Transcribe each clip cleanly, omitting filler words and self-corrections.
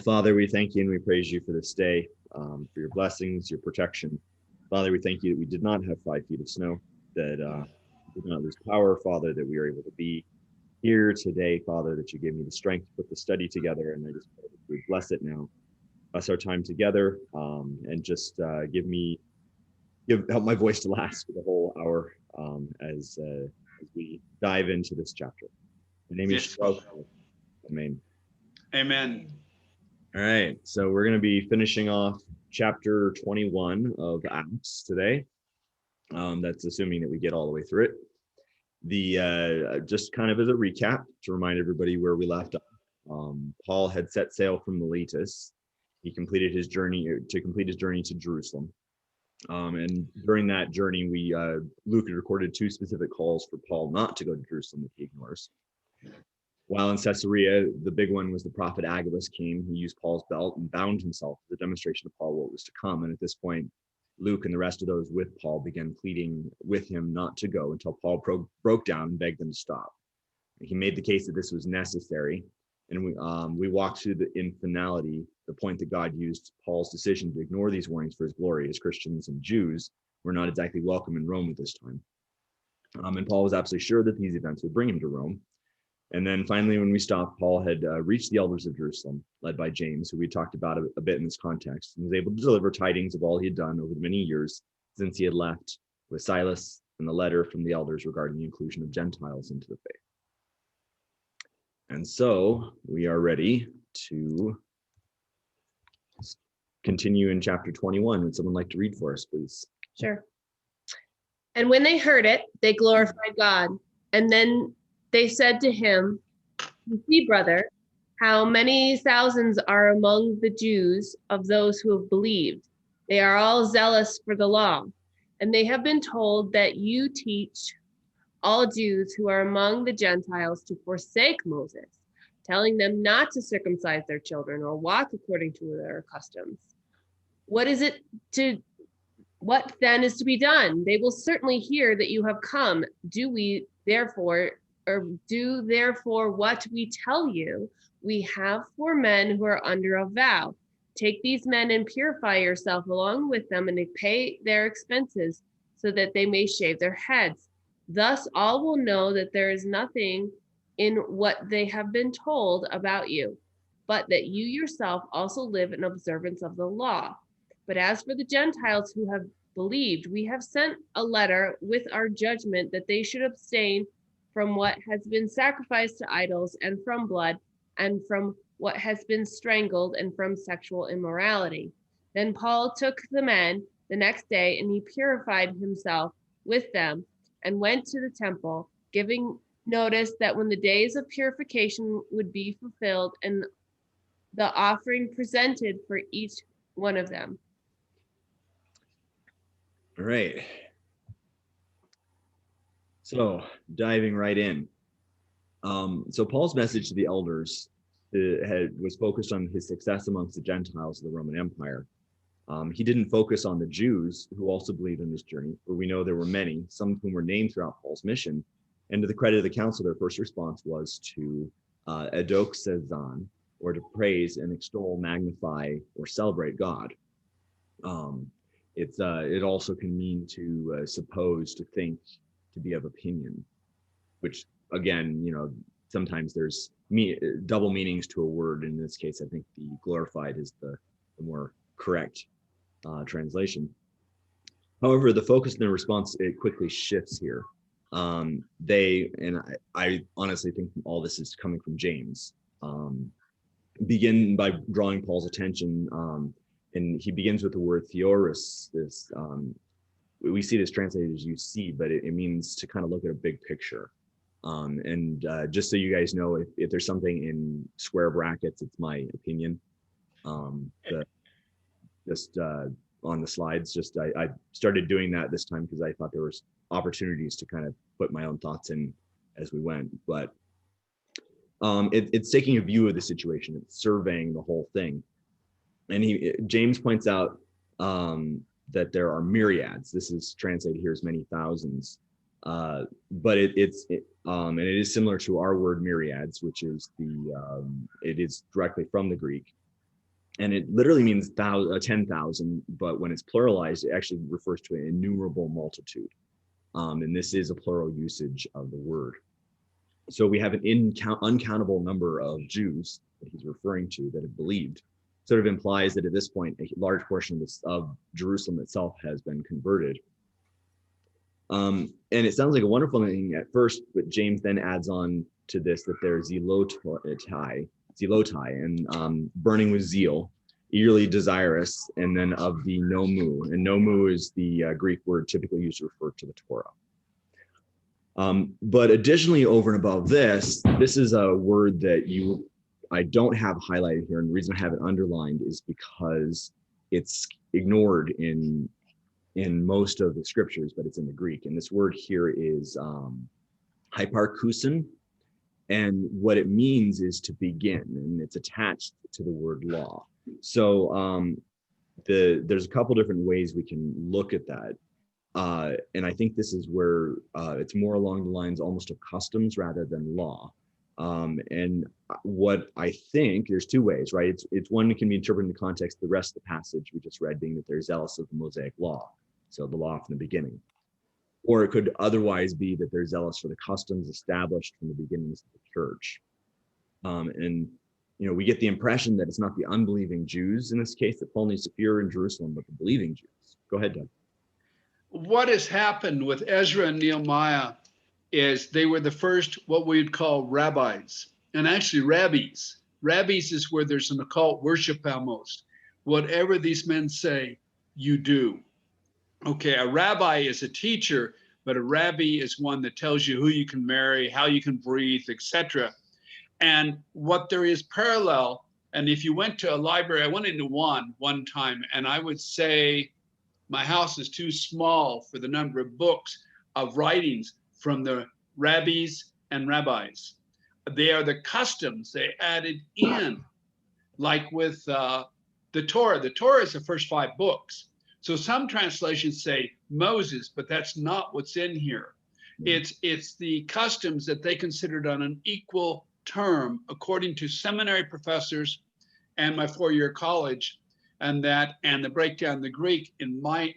Father, we thank you and we praise you for this day, for your blessings, your protection. Father, we thank you that we did not have 5 feet of snow, that we did not lose power, Father, that we are able to be here today, Father, that you gave me the strength to put the study together. And I just pray that we bless it now, bless our time together, and just help my voice to last for the whole hour as we dive into this chapter. My name is Yes. Amen. Amen. All right, so we're going to be finishing off chapter 21 of Acts today. That's assuming that we get all the way through it. Just kind of as a recap to remind everybody where we left off. Paul had set sail from Miletus. He completed his journey to Jerusalem. And during that journey, Luke had recorded 2 specific calls for Paul not to go to Jerusalem that he ignores. While in Caesarea, the big one was the prophet Agabus came. He used Paul's belt and bound himself as a demonstration of Paul what was to come. And at this point, Luke and the rest of those with Paul began pleading with him not to go until Paul broke down and begged them to stop. He made the case that this was necessary. And we walked through in finality the point that God used Paul's decision to ignore these warnings for his glory, as Christians and Jews were not exactly welcome in Rome at this time. And Paul was absolutely sure that these events would bring him to Rome. And then finally, when we stopped, Paul had reached the elders of Jerusalem, led by James, who we talked about a bit in this context, and was able to deliver tidings of all he had done over the many years since he had left with Silas and the letter from the elders regarding the inclusion of Gentiles into the faith. And so we are ready to continue in chapter 21. Would someone like to read for us, please? Sure. And when they heard it, they glorified God. And then they said to him, "You see, brother, how many thousands are among the Jews of those who have believed. They are all zealous for the law. And they have been told that you teach all Jews who are among the Gentiles to forsake Moses, telling them not to circumcise their children or walk according to their customs. What then is to be done? They will certainly hear that you have come. Do therefore what we tell you. We have 4 men who are under a vow. Take these men and purify yourself along with them, and pay their expenses so that they may shave their heads. Thus all will know that there is nothing in what they have been told about you, but that you yourself also live in observance of the law. But as for the Gentiles who have believed, we have sent a letter with our judgment that they should abstain from what has been sacrificed to idols, and from blood, and from what has been strangled, and from sexual immorality." Then Paul took the men the next day, and he purified himself with them and went to the temple, giving notice that when the days of purification would be fulfilled, and the offering presented for each one of them. All right. So diving right in. So Paul's message to the elders was focused on his success amongst the Gentiles of the Roman Empire. He didn't focus on the Jews who also believed in this journey, for we know there were many, some of whom were named throughout Paul's mission. And to the credit of the council, their first response was to edoxazan, or to praise and extol, magnify, or celebrate God. It also can mean to suppose, to think, to be of opinion, which again, sometimes there's double meanings to a word. In this case, I think the glorified is the more correct translation. However, the focus in the response, it quickly shifts here. I honestly think all this is coming from James, begin by drawing Paul's attention, and he begins with the word theoris. We see this translated as "you see," but it means to kind of look at a big picture. Just so you guys know, if there's something in square brackets, it's my opinion. On the slides, I started doing that this time because I thought there was opportunities to kind of put my own thoughts in as we went. But it's taking a view of the situation. It's surveying the whole thing. And James points out that there are myriads. This is translated here as many thousands, but it is similar to our word myriads, which is it is directly from the Greek. And it literally means 10,000, but when it's pluralized, it actually refers to an innumerable multitude. And this is a plural usage of the word. So we have an uncountable number of Jews that he's referring to that have believed. Sort of implies that at this point, a large portion of Jerusalem itself has been converted. And it sounds like a wonderful thing at first, but James then adds on to this that there's zelotai, and burning with zeal, eagerly desirous, and then of the nomu. And nomu is the Greek word typically used to refer to the Torah. But additionally, over and above this is a word that I don't have highlighted here. And the reason I have it underlined is because it's ignored in most of the scriptures, but it's in the Greek. And this word here is hyparkusin. And what it means is to begin, and it's attached to the word law. So there's a couple different ways we can look at that. And I think this is where it's more along the lines almost of customs rather than law. And what I think, there's two ways, right? It's one that can be interpreted in the context of the rest of the passage we just read, being that they're zealous of the Mosaic law. So the law from the beginning. Or it could otherwise be that they're zealous for the customs established from the beginnings of the church. And we get the impression that it's not the unbelieving Jews in this case that Paul needs to fear in Jerusalem, but the believing Jews. Go ahead, Doug. What has happened with Ezra and Nehemiah is they were the first, what we would call rabbis, and actually rabbis. Rabbis is where there's an occult worship almost. Whatever these men say, you do. Okay, a rabbi is a teacher, but a rabbi is one that tells you who you can marry, how you can breathe, etc. And what there is parallel, and if you went to a library, I went into one time, and I would say my house is too small for the number of books of writings from the rabbis and rabbis. They are the customs they added in, like with the Torah. The Torah is the first 5 books. So some translations say Moses, but that's not what's in here. It's the customs that they considered on an equal term, according to seminary professors and my 4-year college, and the breakdown the Greek.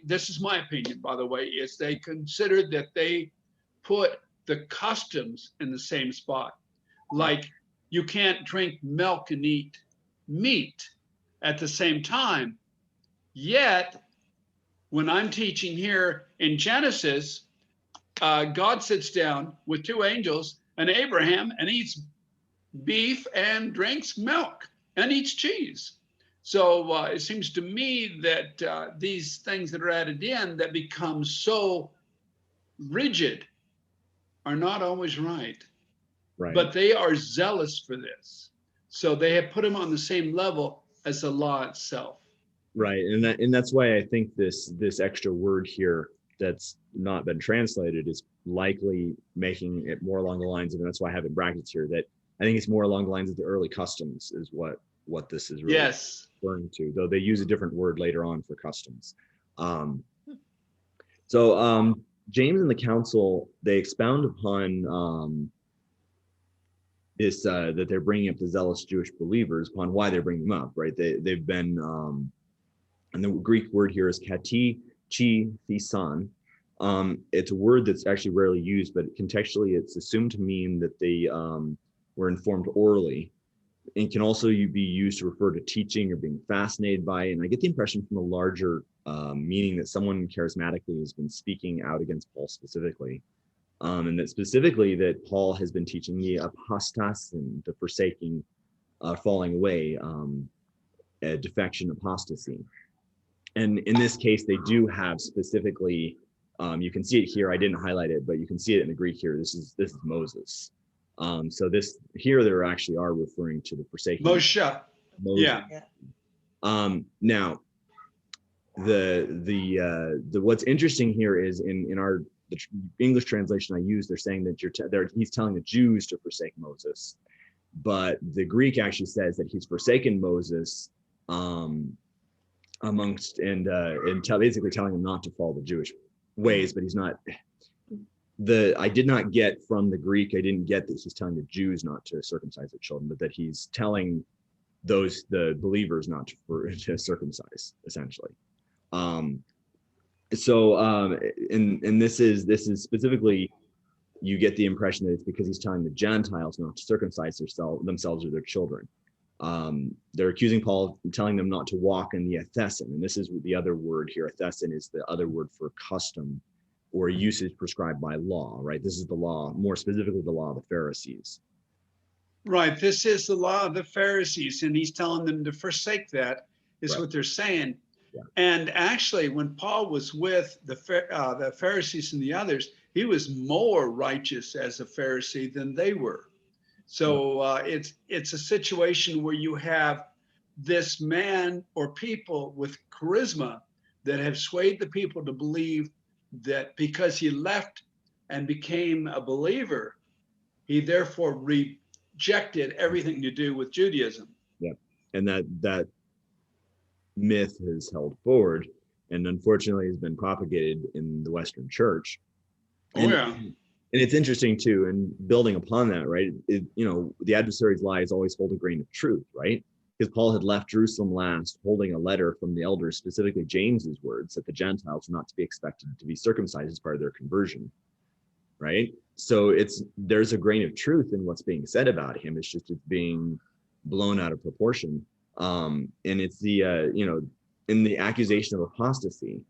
This is my opinion, by the way, is they considered that they put the customs in the same spot. Like you can't drink milk and eat meat at the same time. Yet, when I'm teaching here in Genesis, God sits down with 2 angels and Abraham and eats beef and drinks milk and eats cheese. So it seems to me that these things that are added in that become so rigid are not always right. But they are zealous for this. So they have put them on the same level as the law itself. Right, and that's why I think this extra word here that's not been translated is likely making it more along the lines of, and that's why I have it in brackets here, that I think it's more along the lines of the early customs is what this is really referring to, though they use a different word later on for customs. So James and the council, they expound upon this, that they're bringing up the zealous Jewish believers, upon why they're bringing them up, right? They've been, and the Greek word here is kati chi thesan. It's a word that's actually rarely used, but contextually it's assumed to mean that they were informed orally, and can also be used to refer to teaching or being fascinated by. And I get the impression from the larger meaning that someone charismatically has been speaking out against Paul specifically. And that specifically that Paul has been teaching the apostas and the forsaking, falling away, defection, apostasy. And in this case, they do have specifically, you can see it here. I didn't highlight it, but you can see it in the Greek here. This is Moses. So this here, they actually are referring to the forsaking. Moshe. Yeah. Now, the what's interesting here is in the English translation I use, they're saying that he's telling the Jews to forsake Moses, but the Greek actually says that he's forsaken Moses amongst and basically telling him not to follow the Jewish ways, but he's not. I did not get from the Greek, I didn't get that he's telling the Jews not to circumcise their children, but that he's telling the believers not to circumcise, essentially. And this is specifically, you get the impression that it's because he's telling the Gentiles not to circumcise themselves or their children. They're accusing Paul of telling them not to walk in the athesin, and this is the other word here. Athesin is the other word for custom or usage prescribed by law, right? This is the law, more specifically the law of the Pharisees. Right. This is the law of the Pharisees, and he's telling them to forsake that, is Right. what they're saying. Yeah. And actually, when Paul was with the Pharisees and the others, he was more righteous as a Pharisee than they were. So it's a situation where you have this man or people with charisma that have swayed the people to believe that because he left and became a believer, he therefore rejected everything to do with Judaism. Yeah, and that myth has held forward, and unfortunately has been propagated in the Western Church. And, and it's interesting too, and building upon that, right? The adversary's lies always hold a grain of truth, right? Because Paul had left Jerusalem last, holding a letter from the elders, specifically James's words, that the Gentiles were not to be expected to be circumcised as part of their conversion, right? So there's a grain of truth in what's being said about him. It's just it's being blown out of proportion. And it's in the accusation of apostasy.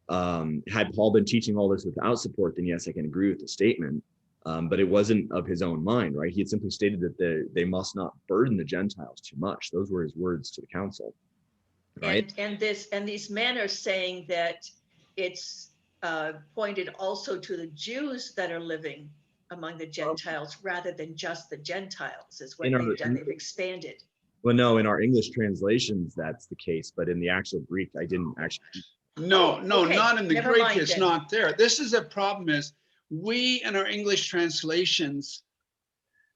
Had Paul been teaching all this without support, then yes, I can agree with the statement. But it wasn't of his own mind, right? He had simply stated that they must not burden the Gentiles too much. Those were his words to the council, right? And these men are saying that it's pointed also to the Jews that are living among the Gentiles rather than just the Gentiles, is what they've done. They've expanded. Well, no, in our English translations, that's the case, but in the actual Greek, I didn't actually. No, okay. Not in the Never Greek, mind, it's then. not there. This is a problem is we in our English translations,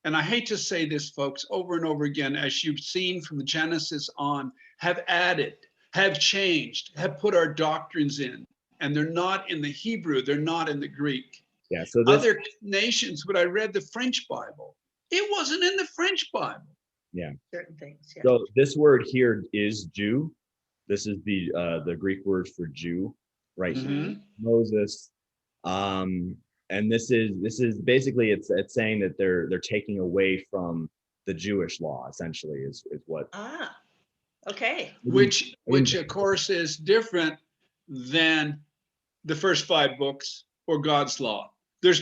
and I hate to say this, folks, over and over again, as you've seen from the Genesis on, have added, have changed, have put our doctrines in, and they're not in the Hebrew, they're not in the Greek. Yeah, so other nations, when I read the French Bible, it wasn't in the French Bible. Yeah. Certain things, yeah. So this word here is Jew. This is the Greek word for Jew, right? Mm-hmm. Moses. And this is basically it's saying that they're taking away from the Jewish law, essentially, is what. Okay. Which of course is different than the first 5 books or God's law. This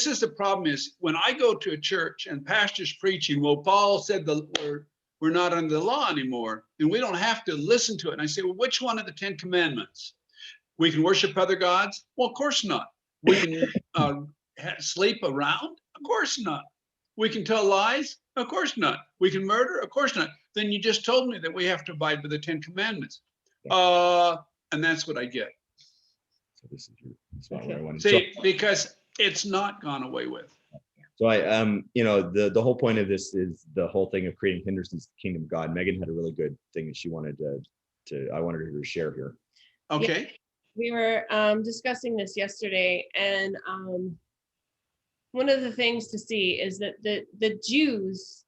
is the problem is when I go to a church and pastor's preaching, well, Paul said we're not under the law anymore, and we don't have to listen to it. And I say, well, which one of the 10 commandments? We can worship other gods? Well, of course not. We can sleep around? Of course not. We can tell lies? Of course not. We can murder? Of course not. Then you just told me that we have to abide by the 10 commandments. And that's what I get. So this is where I wanted. See, because it's not gone away with. So the whole point of this is the whole thing of creating hindrances to the kingdom of God. Megan had a really good thing that she wanted I wanted her to share here. Okay. Yeah, we were discussing this yesterday, and one of the things to see is that the Jews,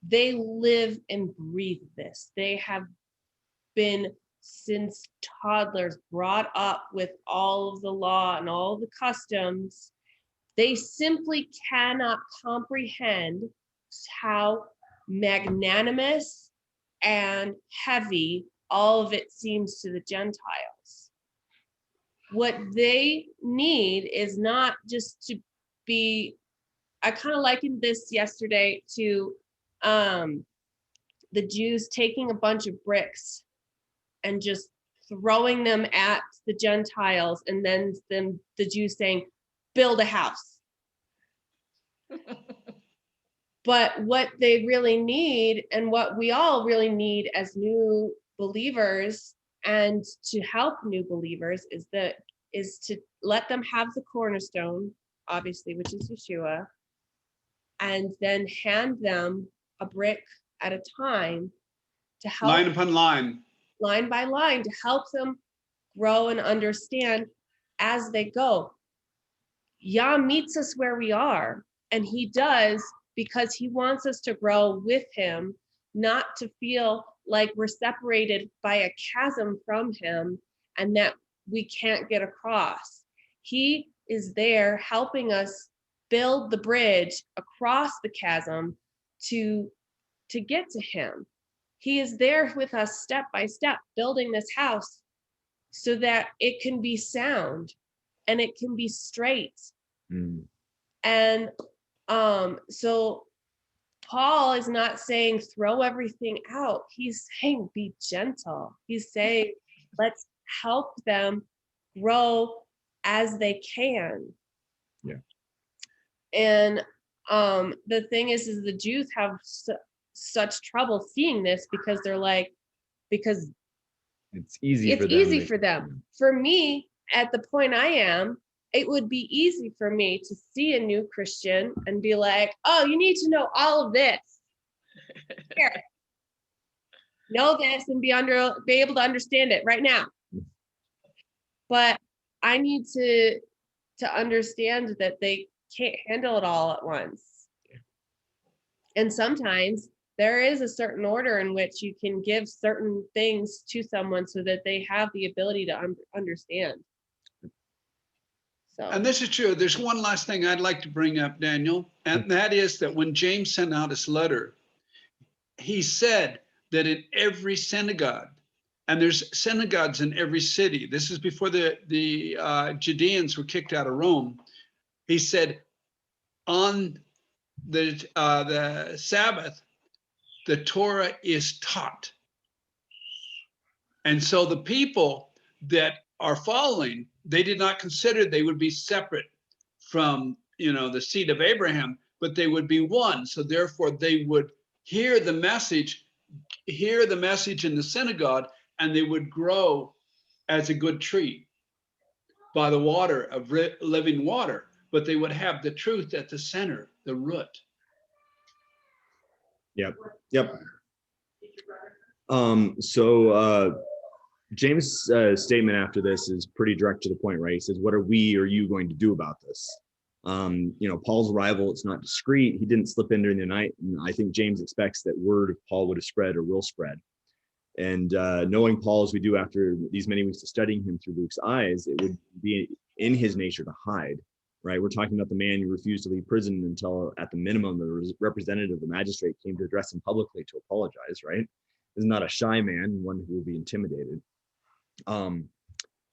they live and breathe this. They have been since toddlers brought up with all of the law and all the customs. They simply cannot comprehend how magnanimous and heavy all of it seems to the Gentiles. What they need is not just to be, I kind of likened this yesterday to the Jews taking a bunch of bricks and just throwing them at the Gentiles, and then the Jews saying, build a house. But what they really need, and what we all really need as new believers and to help new believers, is to let them have the cornerstone, obviously, which is Yeshua, and then hand them a brick at a time to help, line upon line by line, to help them grow and understand as they go. Yah meets us where we are, and he does, because he wants us to grow with him, not to feel like we're separated by a chasm from him and that we can't get across. He is there helping us build the bridge across the chasm to get to him. He is there with us step by step, building this house so that it can be sound and it can be straight. Mm. And so Paul is not saying throw everything out. He's saying be gentle. He's saying let's help them grow as they can. Yeah. And the thing is the Jews have such trouble seeing this because they're like, because it's easy for them. For me, at the point I am, it would be easy for me to see a new Christian and be like, oh, you need to know all of this. Here. Know this and be able to understand it right now. But I need to understand that they can't handle it all at once. And sometimes there is a certain order in which you can give certain things to someone so that they have the ability to understand. So. And this is true. There's one last thing I'd like to bring up, Daniel, and that is that when James sent out his letter, he said that in every synagogue, and there's synagogues in every city. This is before the Judeans were kicked out of Rome. He said on the Sabbath, the Torah is taught. And so the people that are following, they did not consider they would be separate from, the seed of Abraham, but they would be one. So therefore they would hear the message in the synagogue, and they would grow as a good tree by the water of living water, but they would have the truth at the center, the root. Yep. So James' statement after this is pretty direct to the point, right? He says, what are we or you going to do about this? Paul's arrival, it's not discreet. He didn't slip in during the night. And I think James expects that word of Paul would have spread or will spread. And knowing Paul as we do after these many weeks of studying him through Luke's eyes, it would be in his nature to hide, right? We're talking about the man who refused to leave prison until at the minimum, the representative of the magistrate came to address him publicly to apologize, right? This is not a shy man, one who will be intimidated.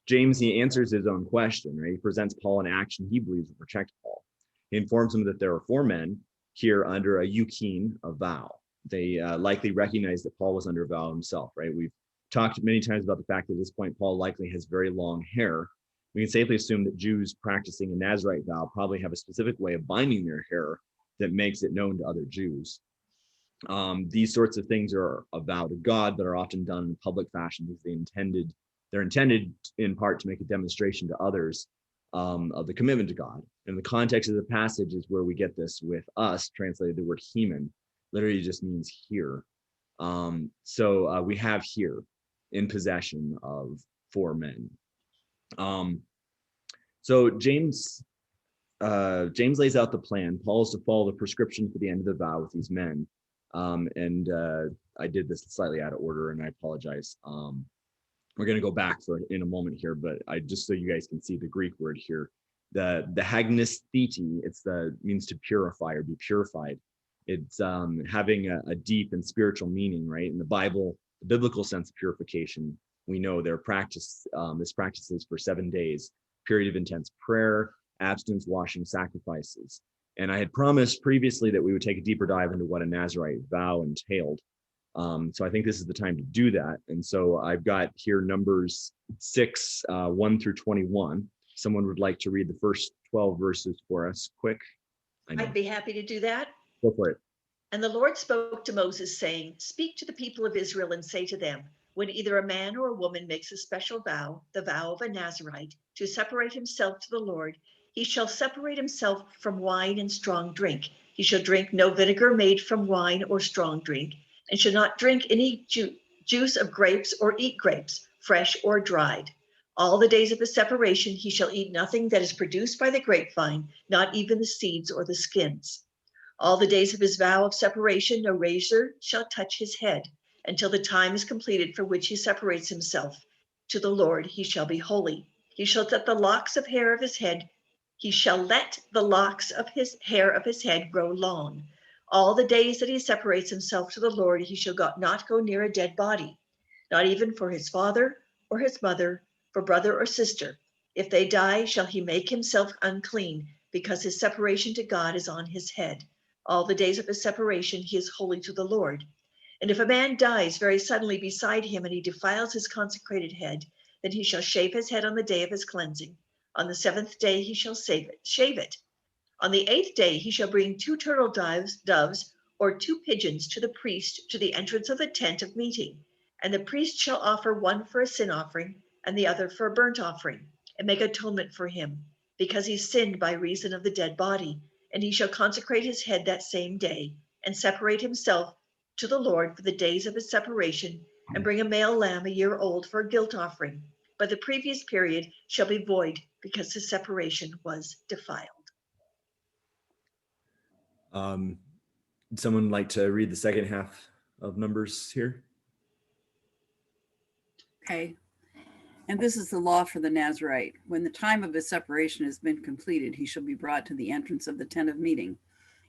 James, he answers his own question, right? He presents Paul an action he believes will protect Paul. He informs him that there are 4 men here under a yukin, a vow. They likely recognize that Paul was under a vow himself, right? We've talked many times about the fact that at this point, Paul likely has very long hair. We can safely assume that Jews practicing a Nazirite vow probably have a specific way of binding their hair that makes it known to other Jews. These sorts of things are a vow to God, but are often done in public fashion because they're intended in part to make a demonstration to others of the commitment to God. And the context of the passage is where we get this with us, translated the word heman, literally just means here. So we have here in possession of 4 men. So James lays out the plan. Paul is to follow the prescription for the end of the vow with these men. I did this slightly out of order, and I apologize. We're going to go back in a moment here, but just so you guys can see the Greek word here, the hagnestheti, means to purify or be purified. It's having a deep and spiritual meaning, right? In the Bible, the biblical sense of purification, we know this practice is for 7 days, period of intense prayer, abstinence, washing, sacrifices. And I had promised previously that we would take a deeper dive into what a Nazirite vow entailed. So I think this is the time to do that. And so I've got here Numbers 6, 1 through 21. Someone would like to read the first 12 verses for us quick? I'd be happy to do that. Go for it. And the Lord spoke to Moses, saying, speak to the people of Israel and say to them, when either a man or a woman makes a special vow, the vow of a Nazirite, to separate himself to the Lord, he shall separate himself from wine and strong drink. He shall drink no vinegar made from wine or strong drink, and shall not drink any juice of grapes or eat grapes, fresh or dried. All the days of the separation he shall eat nothing that is produced by the grapevine, not even the seeds or the skins. All the days of his vow of separation, no razor shall touch his head until the time is completed for which he separates himself. To the Lord he shall be holy. He shall let the locks of hair of his head, he shall let the locks of his hair of his head grow long. All the days that he separates himself to the Lord, he shall not go near a dead body, not even for his father or his mother, for brother or sister. If they die, shall he make himself unclean, because his separation to God is on his head. All the days of his separation he is holy to the Lord. And if a man dies very suddenly beside him, and he defiles his consecrated head, then he shall shave his head on the day of his cleansing. On the 7th day he shall shave it. On the 8th day he shall bring 2 turtle doves or 2 pigeons to the priest to the entrance of the tent of meeting. And the priest shall offer one for a sin offering and the other for a burnt offering, and make atonement for him, because he sinned by reason of the dead body. And he shall consecrate his head that same day, and separate himself to the Lord for the days of his separation, and bring a male lamb a year old for a guilt offering. But the previous period shall be void, because his separation was defiled. Someone like to read the second half of Numbers here? Okay. And this is the law for the Nazarite. When the time of his separation has been completed, he shall be brought to the entrance of the tent of meeting,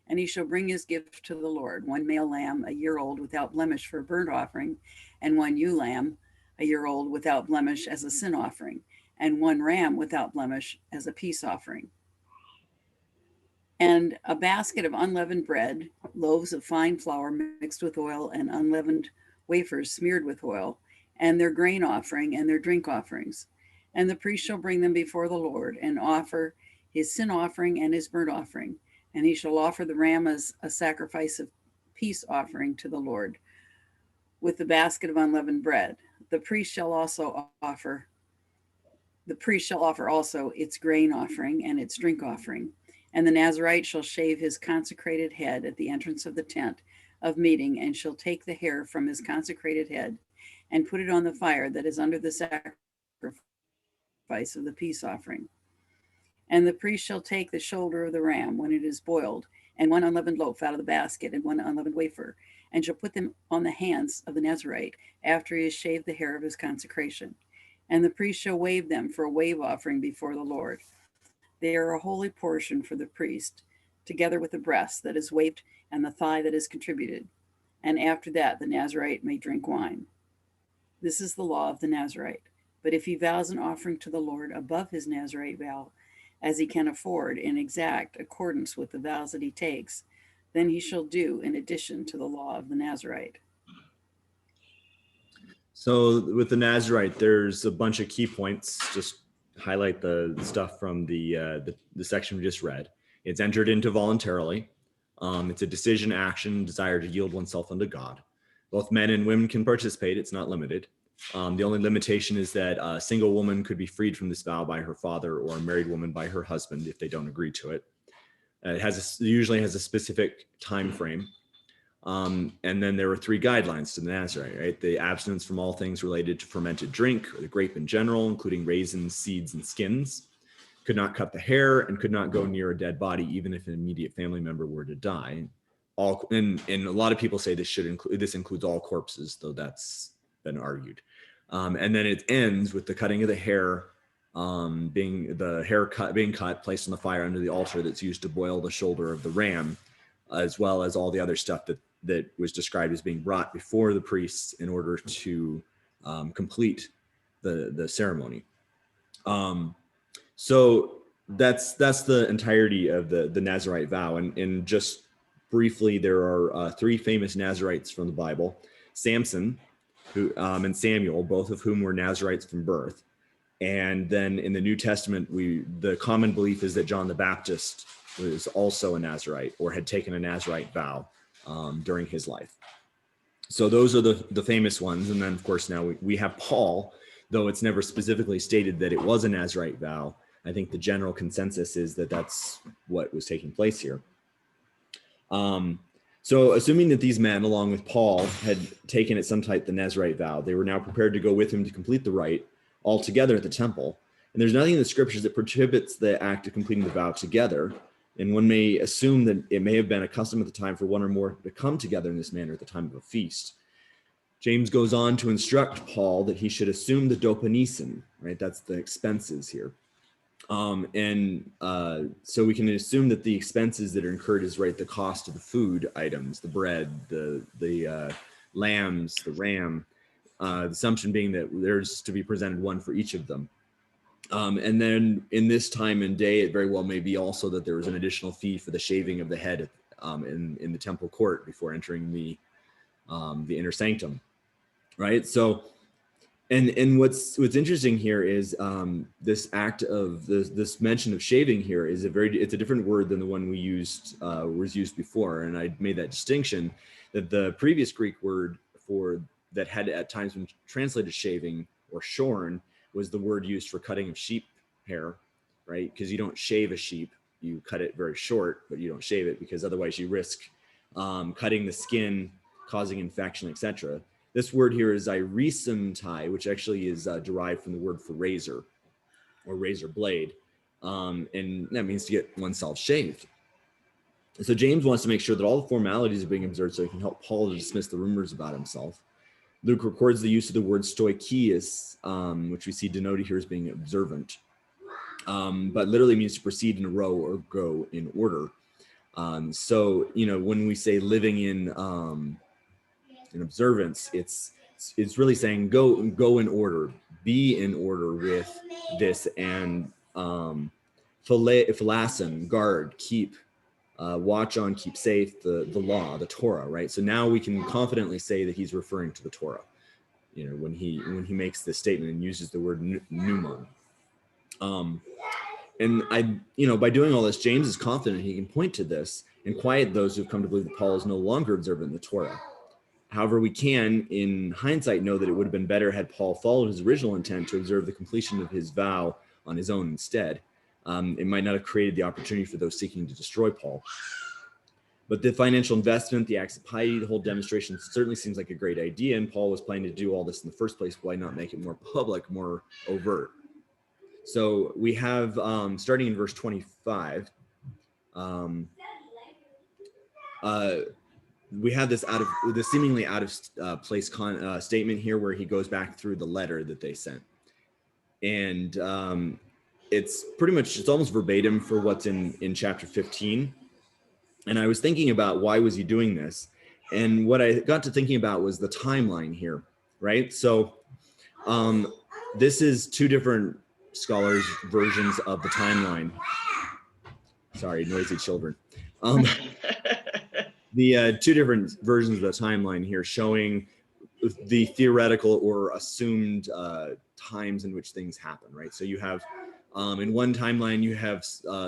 and he shall bring his gift to the Lord, 1 male lamb, a year old, without blemish, for a burnt offering, and 1 ewe lamb, a year old, without blemish, as a sin offering, and 1 ram without blemish, as a peace offering. And a basket of unleavened bread, loaves of fine flour mixed with oil, and unleavened wafers smeared with oil, and their grain offering and their drink offerings. And the priest shall bring them before the Lord, and offer his sin offering and his burnt offering. And he shall offer the ram as a sacrifice of peace offering to the Lord, with the basket of unleavened bread. The priest shall offer also its grain offering and its drink offering. And the Nazarite shall shave his consecrated head at the entrance of the tent of meeting, and shall take the hair from his consecrated head and put it on the fire that is under the sacrifice of the peace offering. And the priest shall take the shoulder of the ram when it is boiled, and 1 unleavened loaf out of the basket, and 1 unleavened wafer, and shall put them on the hands of the Nazarite after he has shaved the hair of his consecration. And the priest shall wave them for a wave offering before the Lord. They are a holy portion for the priest, together with the breast that is waved and the thigh that is contributed. And after that, the Nazarite may drink wine. This is the law of the Nazarite. But if he vows an offering to the Lord above his Nazarite vow, as he can afford in exact accordance with the vows that he takes, then he shall do in addition to the law of the Nazarite. So with the Nazarite, there's a bunch of key points. Just highlight the stuff from the section we just read. It's entered into voluntarily. It's a decision, action, desire to yield oneself unto God. Both men and women can participate. It's not limited. The only limitation is that a single woman could be freed from this vow by her father, or a married woman by her husband if they don't agree to it. It usually has a specific time frame. And then there were 3 guidelines to the Nazarite, right? The abstinence from all things related to fermented drink, or the grape in general, including raisins, seeds, and skins. Could not cut the hair, and could not go near a dead body, even if an immediate family member were to die. And a lot of people say this includes all corpses, though that's been argued. And then it ends with the cutting of the hair, being cut, placed on the fire under the altar that's used to boil the shoulder of the ram, as well as all the other stuff that was described as being brought before the priests in order to complete the ceremony. So that's the entirety of the Nazarite vow. And just briefly, there are 3 famous Nazarites from the Bible: Samson, and Samuel, both of whom were Nazarites from birth. And then in the New Testament, the common belief is that John the Baptist was also a Nazarite, or had taken a Nazarite vow during his life. So those are the famous ones. And then, of course, now we have Paul, though it's never specifically stated that it was a Nazarite vow. I think the general consensus is that that's what was taking place here. So assuming that these men, along with Paul, had taken at some type the Nazarite vow, they were now prepared to go with him to complete the rite all together at the temple. And there's nothing in the scriptures that prohibits the act of completing the vow together. And one may assume that it may have been a custom at the time for one or more to come together in this manner at the time of a feast. James goes on to instruct Paul that he should assume the dopanesin, right? That's the expenses here. So we can assume that the expenses that are incurred is, right, the cost of the food items, the bread, the lambs, the ram, the assumption being that there's to be presented one for each of them. And then in this time and day, it very well may be also that there was an additional fee for the shaving of the head in the temple court before entering the inner sanctum, right? So, and what's interesting here is this act of this mention of shaving here is it's a different word than the one we was used before, and I made that distinction that the previous Greek word for that had at times been translated shaving or shorn was the word used for cutting of sheep hair, right? Because you don't shave a sheep, you cut it very short, but you don't shave it because otherwise you risk cutting the skin, causing infection, etc. This word here is irisemtai, which actually is derived from the word for razor or razor blade. And that means to get oneself shaved. So James wants to make sure that all the formalities are being observed so he can help Paul to dismiss the rumors about himself. Luke records the use of the word stoicheus, which we see denoted here as being observant, but literally means to proceed in a row or go in order. So, when we say living in observance, it's really saying go in order, be in order with this, and philasin, guard, keep, watch on, keep safe, the law, the Torah, right? So now we can confidently say that he's referring to the Torah, when he makes this statement and uses the word pneumon. And by doing all this, James is confident he can point to this and quiet those who've come to believe that Paul is no longer observant in the Torah. However, we can, in hindsight, know that it would have been better had Paul followed his original intent to observe the completion of his vow on his own instead. It might not have created the opportunity for those seeking to destroy Paul. But the financial investment, the acts of piety, the whole demonstration certainly seems like a great idea, and Paul was planning to do all this in the first place. Why not make it more public, more overt? So we have, starting in verse 25, we have this seemingly out of place statement here where he goes back through the letter that they sent. And it's almost verbatim for what's in chapter 15. And I was thinking about why was he doing this? And what I got to thinking about was the timeline here, right? So this is two different scholars' versions of the timeline. Sorry, noisy children. The two different versions of the timeline here showing the theoretical or assumed times in which things happen, right? So you have, in one timeline, you have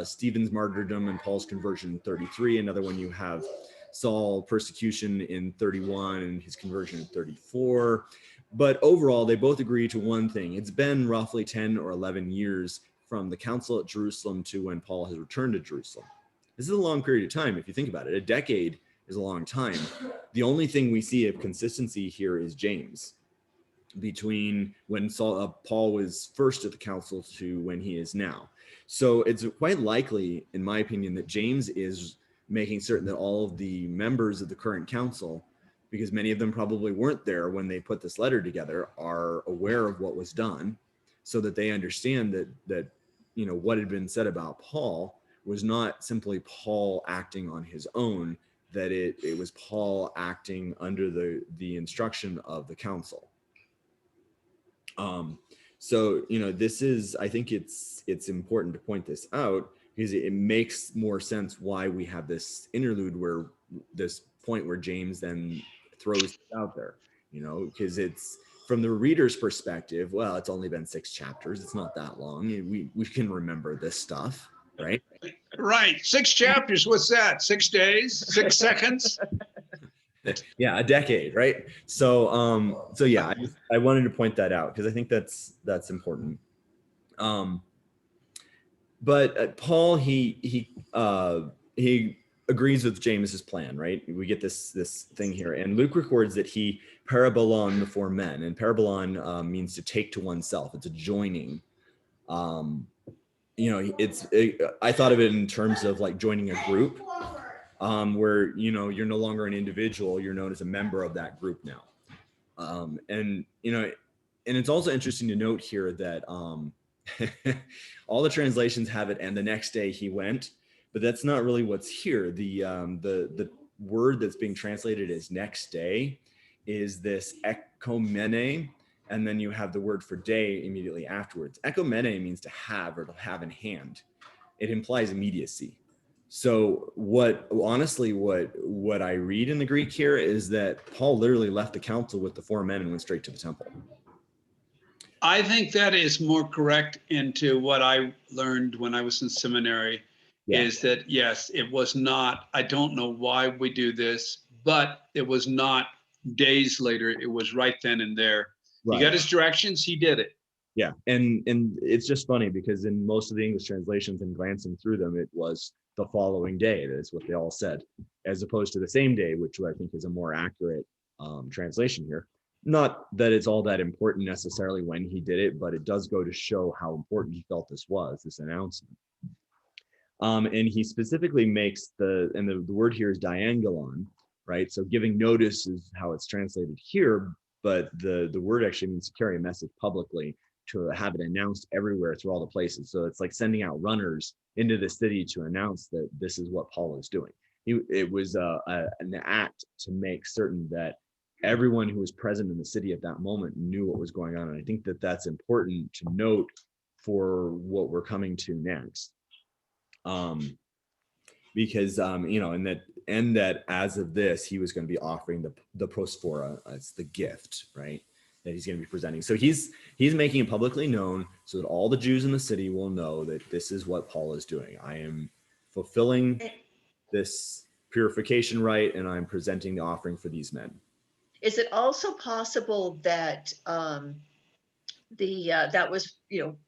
Stephen's martyrdom and Paul's conversion in 33. Another one, you have Saul persecution in 31 and his conversion in 34. But overall, they both agree to one thing. It's been roughly 10 or 11 years from the council at Jerusalem to when Paul has returned to Jerusalem. This is a long period of time, if you think about it. A decade is a long time. The only thing we see of consistency here is James, between when Paul was first at the council to when he is now. So it's quite likely, in my opinion, that James is making certain that all of the members of the current council, because many of them probably weren't there when they put this letter together, are aware of what was done, so that they understand that what had been said about Paul was not simply Paul acting on his own, that it was Paul acting under the instruction of the council. So this is, I think it's important to point this out, because it makes more sense why we have this interlude, where this point where James then throws it out there, because it's from the reader's perspective. Well, it's only been 6 chapters. It's not that long. We can remember this stuff, right? Right. 6 chapters. What's that? 6 days? 6 seconds? Yeah, a decade, right? So yeah, I wanted to point that out because I think that's important. But Paul, he agrees with James's plan, right? We get this thing here, and Luke records that he parabolon before men, and parabolon means to take to oneself. It's a joining. I thought of it in terms of like joining a group, where, you're no longer an individual, you're known as a member of that group now. And it's also interesting to note here that all the translations have it, and the next day he went, but that's not really what's here. The word that's being translated as next day is this ekomene, and then you have the word for day immediately afterwards. Ekomene means to have, or to have in hand. It implies immediacy. So what I read in the Greek here is that Paul literally left the council with the 4 men and went straight to the temple. I think that is more correct into what I learned when I was in seminary, is that, yes, it was not, I don't know why we do this, but it was not days later. It was right then and there. Right. He got his directions, he did it. Yeah, and it's just funny because in most of the English translations and glancing through them, it was the following day. That's what they all said, as opposed to the same day, which I think is a more accurate translation here. Not that it's all that important necessarily when he did it, but it does go to show how important he felt this announcement. And he specifically makes the word here is diangelon, right? So giving notice is how it's translated here, but the word actually means to carry a message publicly, to have it announced everywhere through all the places. So it's like sending out runners into the city to announce that this is what Paul is doing. It was an act to make certain that everyone who was present in the city at that moment knew what was going on. And I think that that's important to note for what we're coming to next. Because, and that as of this, he was going to be offering the prosphora as the gift, right? That he's going to be presenting. So he's making it publicly known so that all the Jews in the city will know that this is what Paul is doing. I am fulfilling this purification rite, and I'm presenting the offering for these men. Is it also possible that that was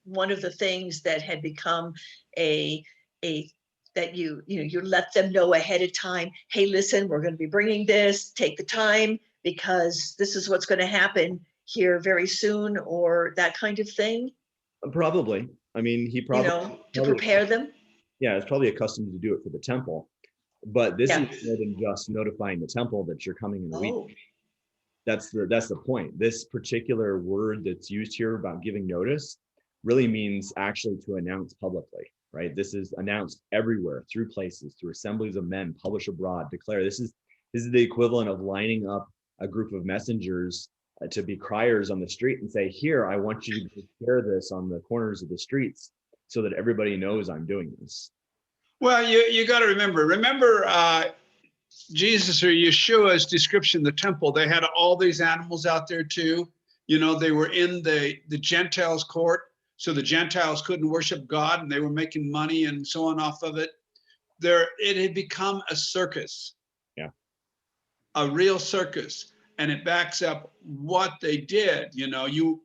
one of the things that had become that you let them know ahead of time, hey, listen, we're going to be bringing this, take the time because this is what's going to happen here very soon, or that kind of thing? Probably. I mean, he probably to prepare them. Yeah, it's probably accustomed to do it for the temple, but this is more than just notifying the temple that you're coming in a week. That's the point. This particular word that's used here about giving notice really means actually to announce publicly, right? This is announced everywhere, through places, through assemblies of men, publish abroad, declare. This is the equivalent of lining up a group of messengers to be criers on the street and say, here, I want you to share this on the corners of the streets so that everybody knows I'm doing this. Well, you got to remember Jesus or Yeshua's description of the temple. They had all these animals out there too. They were in the Gentiles' court, so the Gentiles couldn't worship God, and they were making money and so on off of it. It had become a circus. Yeah. A real circus. And it backs up what they did. You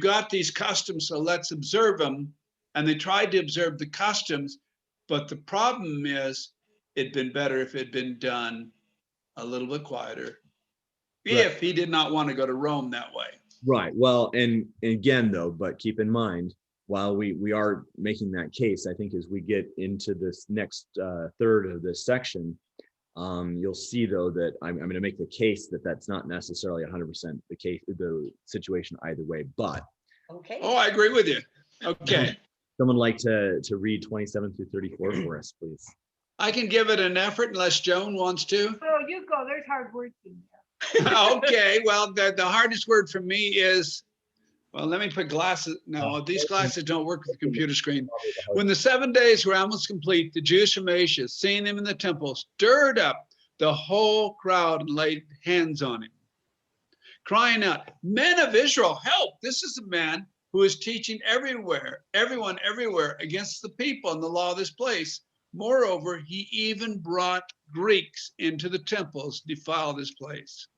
got these customs, so let's observe them. And they tried to observe the customs, but the problem is it'd been better if it had been done a little bit quieter, if he did not want to go to Rome that way. Right. Well, and again, though, but keep in mind, while we are making that case, I think as we get into this next third of this section, you'll see, though, that I'm going to make the case that that's not necessarily 100% the situation either way. But okay. Oh, I agree with you. Okay. Someone like to read 27 through 34 for us, please. I can give it an effort unless Joan wants to. Oh, you go. There's hard words in there. Okay. Well, the hardest word for me is, well, let me put glasses. No, these glasses don't work with the computer screen. When the 7 days were almost complete, the Jews from Asia, seeing him in the temple, stirred up the whole crowd and laid hands on him, crying out, "Men of Israel, help! This is a man who is teaching everyone everywhere against the people and the law of this place. Moreover, he even brought Greeks into the temples, defile this place."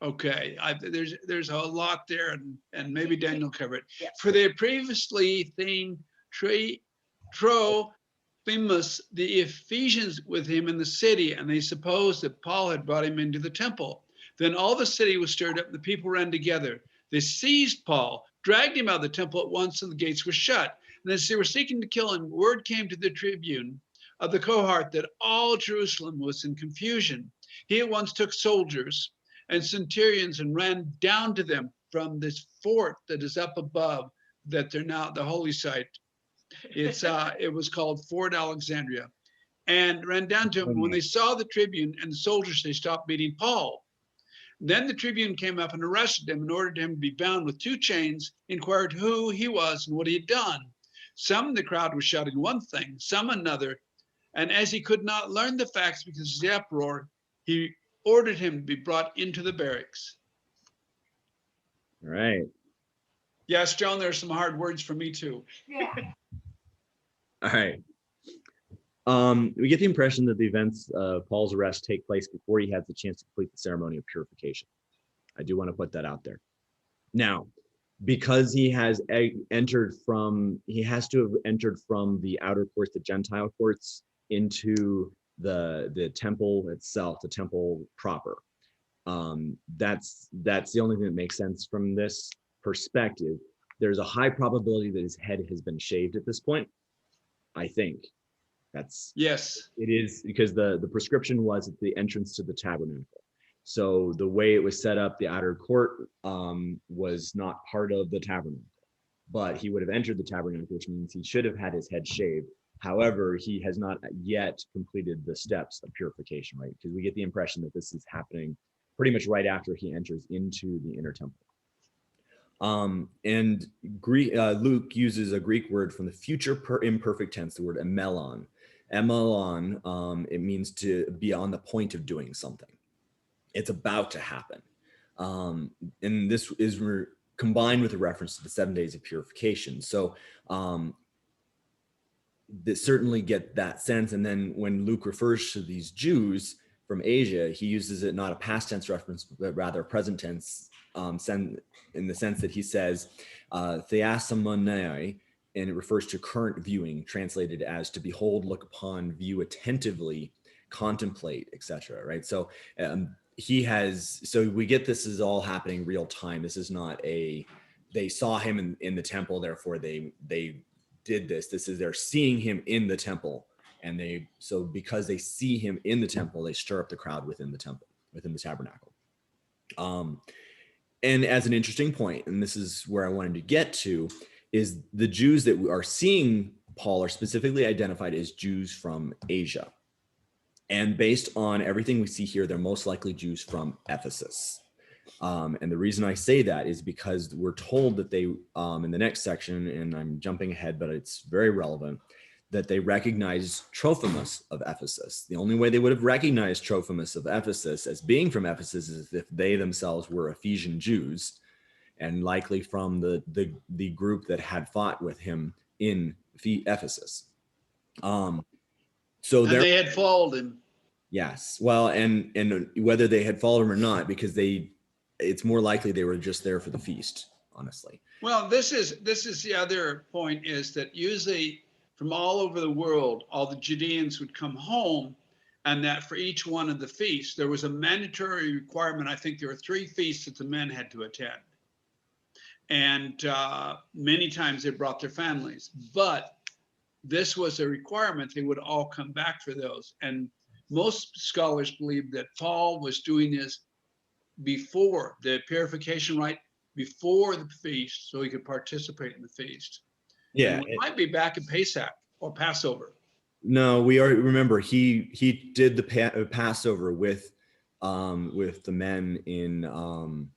Okay, there's a lot there, and maybe Daniel covered it. Yes. For they previously themed Trophimus the Ephesians with him in the city, and they supposed that Paul had brought him into the temple. Then all the city was stirred up, and the people ran together. They seized Paul, dragged him out of the temple at once, and the gates were shut. And as they were seeking to kill him, word came to the tribune of the cohort that all Jerusalem was in confusion. He at once took soldiers and centurions and ran down to them from this fort that is up above, that they're now the holy site. It was called Fort Alexandria, and ran down to him. When they saw the tribune and the soldiers, they stopped beating Paul. Then the tribune came up and arrested him and ordered him to be bound with 2 chains, inquired who he was and what he had done. Some in the crowd were shouting one thing, some another. And as he could not learn the facts because of the uproar, he ordered him to be brought into the barracks. All right. Yes, John, there are some hard words for me too. Yeah. All right. We get the impression that the events of Paul's arrest take place before he has the chance to complete the ceremony of purification. I do want to put that out there. Now, because he has entered from, he has to have entered from the outer courts, the Gentile courts, into the temple itself, the temple proper. That's the only thing that makes sense from this perspective. There's a high probability that his head has been shaved at this point. I think that's, yes, it is, because the prescription was at the entrance to the tabernacle. So the way it was set up, the outer court was not part of the tabernacle, but he would have entered the tabernacle, which means he should have had his head shaved. However, he has not yet completed the steps of purification, right? Because we get the impression that this is happening pretty much right after he enters into the inner temple. And Luke uses a Greek word from the future imperfect tense, the word emelon. Emelon, it means to be on the point of doing something. It's about to happen. And this is combined with a reference to the 7 days of purification. So they certainly get that sense. And then when Luke refers to these Jews from Asia, he uses it not a past tense reference, but rather a present tense, in the sense that he says, theasamonai, and it refers to current viewing, translated as to behold, look upon, view attentively, contemplate, etc. Right? So so we get this is all happening real time. This is not they saw him in the temple, therefore they did this. This is, they're seeing him in the temple, and so because they see him in the temple, they stir up the crowd within the temple, within the tabernacle. And as an interesting point, and this is where I wanted to get to, is the Jews that are seeing Paul are specifically identified as Jews from Asia. And based on everything we see here, they're most likely Jews from Ephesus. And the reason I say that is because we're told that they, in the next section, and I'm jumping ahead, but it's very relevant, that they recognized Trophimus of Ephesus. The only way they would have recognized Trophimus of Ephesus as being from Ephesus is if they themselves were Ephesian Jews, and likely from the group that had fought with him in Ephesus. So and they had followed him. Yes, well, and whether they had followed him or not, because it's more likely they were just there for the feast, honestly. Well, this is the other point, is that usually from all over the world, all the Judeans would come home, and that for each one of the feasts, there was a mandatory requirement. I think there were 3 feasts that the men had to attend. And many times they brought their families, but this was a requirement. They would all come back for those. And most scholars believe that Paul was doing this before the purification rite, before the feast, so he could participate in the feast. Yeah, it might be back in Pesach or Passover. No, we already remember he did the Passover with the men in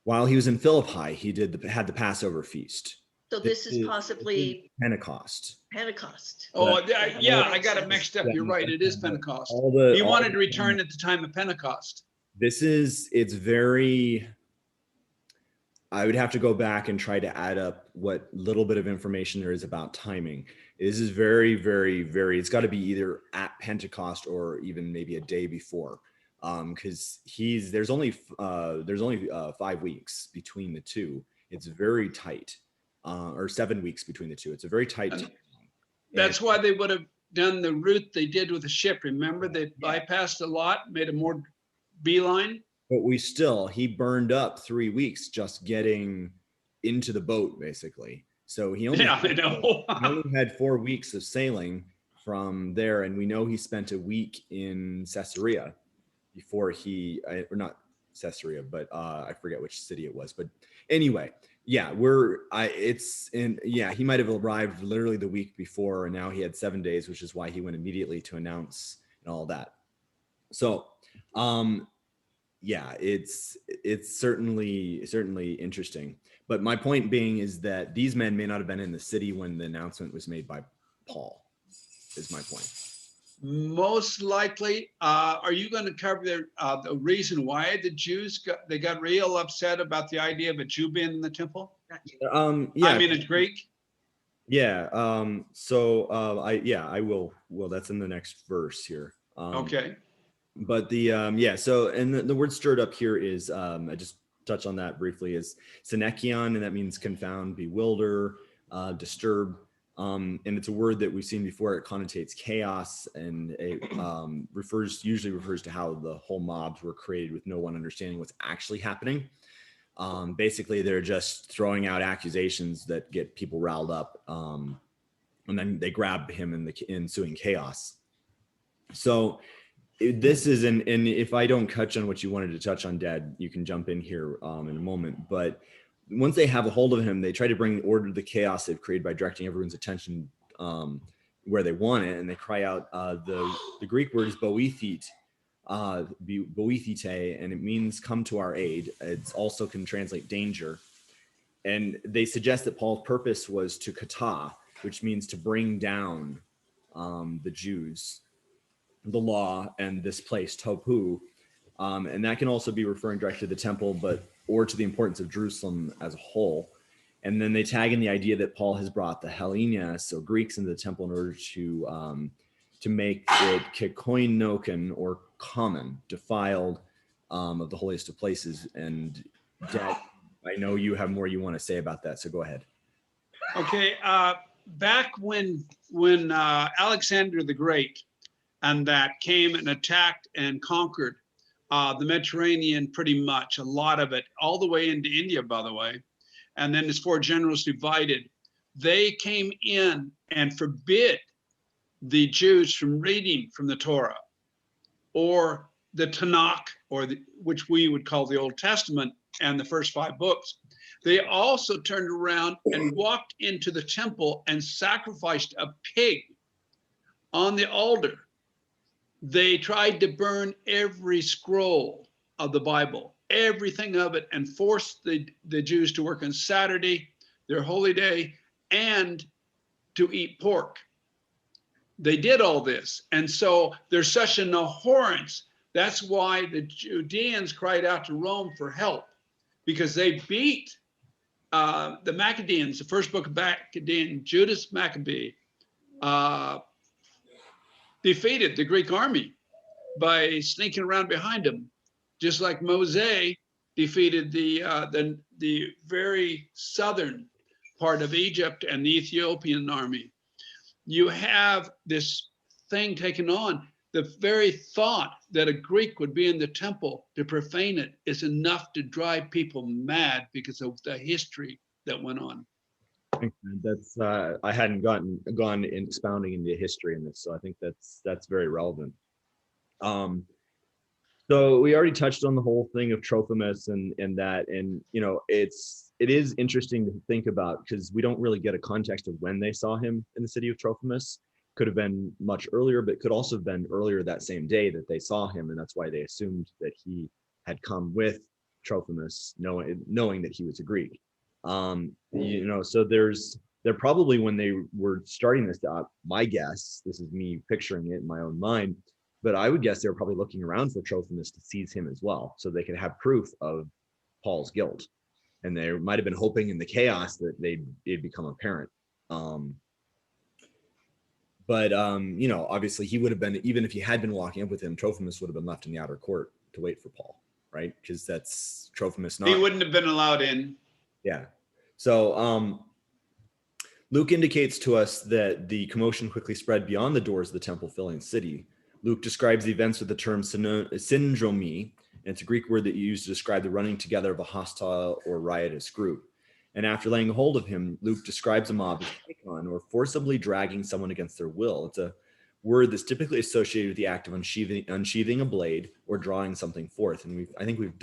while he was in Philippi. He had the Passover feast. So this is possibly Pentecost. Pentecost. Oh, yeah, I got it mixed up. You're right. It is Pentecost. He wanted to return at the time of Pentecost. It's very, I would have to go back and try to add up what little bit of information there is about timing. This is very, very, very, it's got to be either at Pentecost or even maybe a day before, because there's only 5 weeks between the two. It's very tight, or 7 weeks between the two. It's a very tight time. That's why they would have done the route they did with the ship. Remember, they bypassed a lot, made a more beeline. But he burned up 3 weeks just getting into the boat, basically. So he only, Yeah, I know. he only had 4 weeks of sailing from there. And we know he spent a week in Caesarea before or not Caesarea, but I forget which city it was. But anyway, yeah, he might have arrived literally the week before, and now he had 7 days, which is why he went immediately to announce and all that. So, yeah, it's certainly interesting. But my point being is that these men may not have been in the city when the announcement was made by Paul, is my point. Most likely. Are you going to cover the reason why the Jews got real upset about the idea of a Jew being in the temple? Yeah. I mean, it's Greek. Yeah. I will. Well, that's in the next verse here. Okay. But so, and the word stirred up here is, I just touch on that briefly, is synechion, and that means confound, bewilder, disturb. And it's a word that we've seen before. It connotates chaos, and it usually refers to how the whole mobs were created with no one understanding what's actually happening. Basically, they're just throwing out accusations that get people riled up, and then they grab him in the ensuing chaos. So this is and if I don't touch on what you wanted to touch on, Dad, you can jump in here in a moment. But once they have a hold of him, they try to bring order to the chaos they've created by directing everyone's attention where they want it, and they cry out. The Greek word is boethite, boethite, and it means come to our aid. It also can translate danger. And they suggest that Paul's purpose was to kata, which means to bring down the Jews, the law, and this place, topu. And that can also be referring directly to the temple, or to the importance of Jerusalem as a whole. And then they tag in the idea that Paul has brought the Hellenes, so Greeks, into the temple in order to make it kekoinoken, or common, defiled, of the holiest of places. And Dad, I know you have more you want to say about that, so go ahead. Okay. Back when Alexander the Great and that came and attacked and conquered the Mediterranean, pretty much, a lot of it, all the way into India, by the way. And then his 4 generals divided. They came in and forbid the Jews from reading from the Torah or the Tanakh, which we would call the Old Testament, and the first 5 books. They also turned around and walked into the temple and sacrificed a pig on the altar. They tried to burn every scroll of the Bible, everything of it, and forced the Jews to work on Saturday, their holy day, and to eat pork. They did all this. And so there's such an abhorrence. That's why the Judeans cried out to Rome for help, because they beat the Maccabees, the first book of Maccabees, Judas Maccabee, defeated the Greek army by sneaking around behind them, just like Moses defeated the very southern part of Egypt and the Ethiopian army. You have this thing taken on. The very thought that a Greek would be in the temple to profane it is enough to drive people mad because of the history that went on. That's I hadn't gone in expounding into history in this, so I think that's very relevant. So we already touched on the whole thing of Trophimus and that, and it is interesting to think about, because we don't really get a context of when they saw him in the city of Trophimus. Could have been much earlier, but could also have been earlier that same day that they saw him, and that's why they assumed that he had come with Trophimus, knowing that he was a Greek. So they're probably, when they were starting this up, my guess, this is me picturing it in my own mind, but I would guess they were probably looking around for Trophimus to seize him as well, so they could have proof of Paul's guilt. And they might have been hoping in the chaos that it'd become apparent. But obviously he would have been, even if he had been walking up with him, Trophimus would have been left in the outer court to wait for Paul, right? Because that's Trophimus. He wouldn't have been allowed in. Yeah. So Luke indicates to us that the commotion quickly spread beyond the doors of the temple, filling the city. Luke describes the events with the term syndrome, and it's a Greek word that you use to describe the running together of a hostile or riotous group. And after laying hold of him, Luke describes a mob as icon, or forcibly dragging someone against their will. It's a word that's typically associated with the act of unsheathing a blade or drawing something forth. And I think we've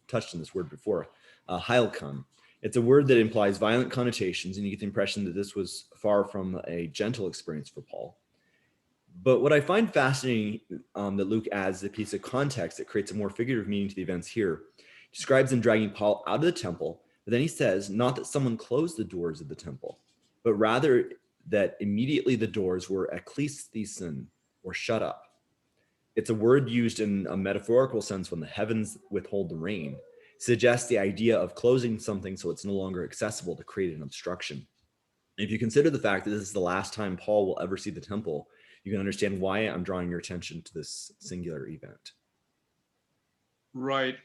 touched on this word before, heilkun. It's a word that implies violent connotations, and you get the impression that this was far from a gentle experience for Paul. But what I find fascinating that Luke adds a piece of context that creates a more figurative meaning to the events here. He describes them dragging Paul out of the temple, but then he says, not that someone closed the doors of the temple, but rather that immediately the doors were ekklesthesin, or shut up. It's a word used in a metaphorical sense when the heavens withhold the rain. It suggests the idea of closing something so it's no longer accessible to create an obstruction. And if you consider the fact that this is the last time Paul will ever see the temple, you can understand why I'm drawing your attention to this singular event. Right.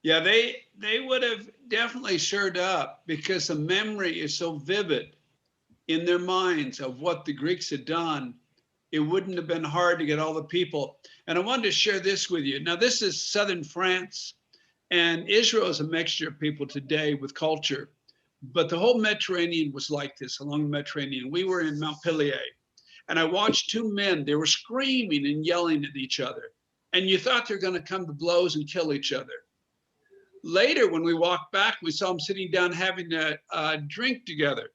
Yeah, they would have definitely shored up, because the memory is so vivid in their minds of what the Greeks had done. It wouldn't have been hard to get all the people. And I wanted to share this with you. Now, this is southern France, and Israel is a mixture of people today with culture. But the whole Mediterranean was like this, along the Mediterranean. We were in Montpellier, and I watched two men. They were screaming and yelling at each other. And you thought they're going to come to blows and kill each other. Later, when we walked back, we saw them sitting down having a drink together.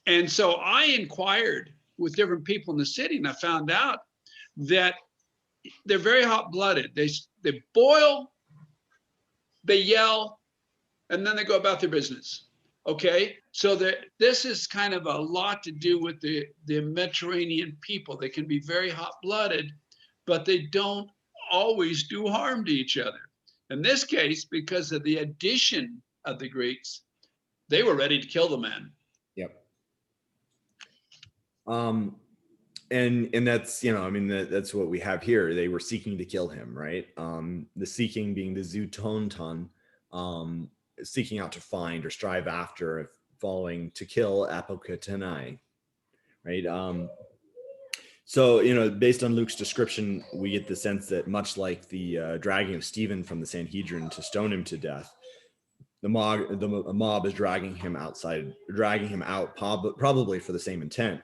And so I inquired with different people in the city, and I found out that they're very hot-blooded. They boil, they yell, and then they go about their business. Okay, so this is kind of a lot to do with the Mediterranean people. They can be very hot-blooded, but they don't always do harm to each other. In this case, because of the addition of the Greeks, they were ready to kill the man. Yep. And that's, I mean, that's what we have here. They were seeking to kill him, right? The seeking being the zootonton, seeking out to find or strive after, following to kill apokatenai, right? So, based on Luke's description, we get the sense that much like the dragging of Stephen from the Sanhedrin to stone him to death, the mob is dragging him out, probably for the same intent.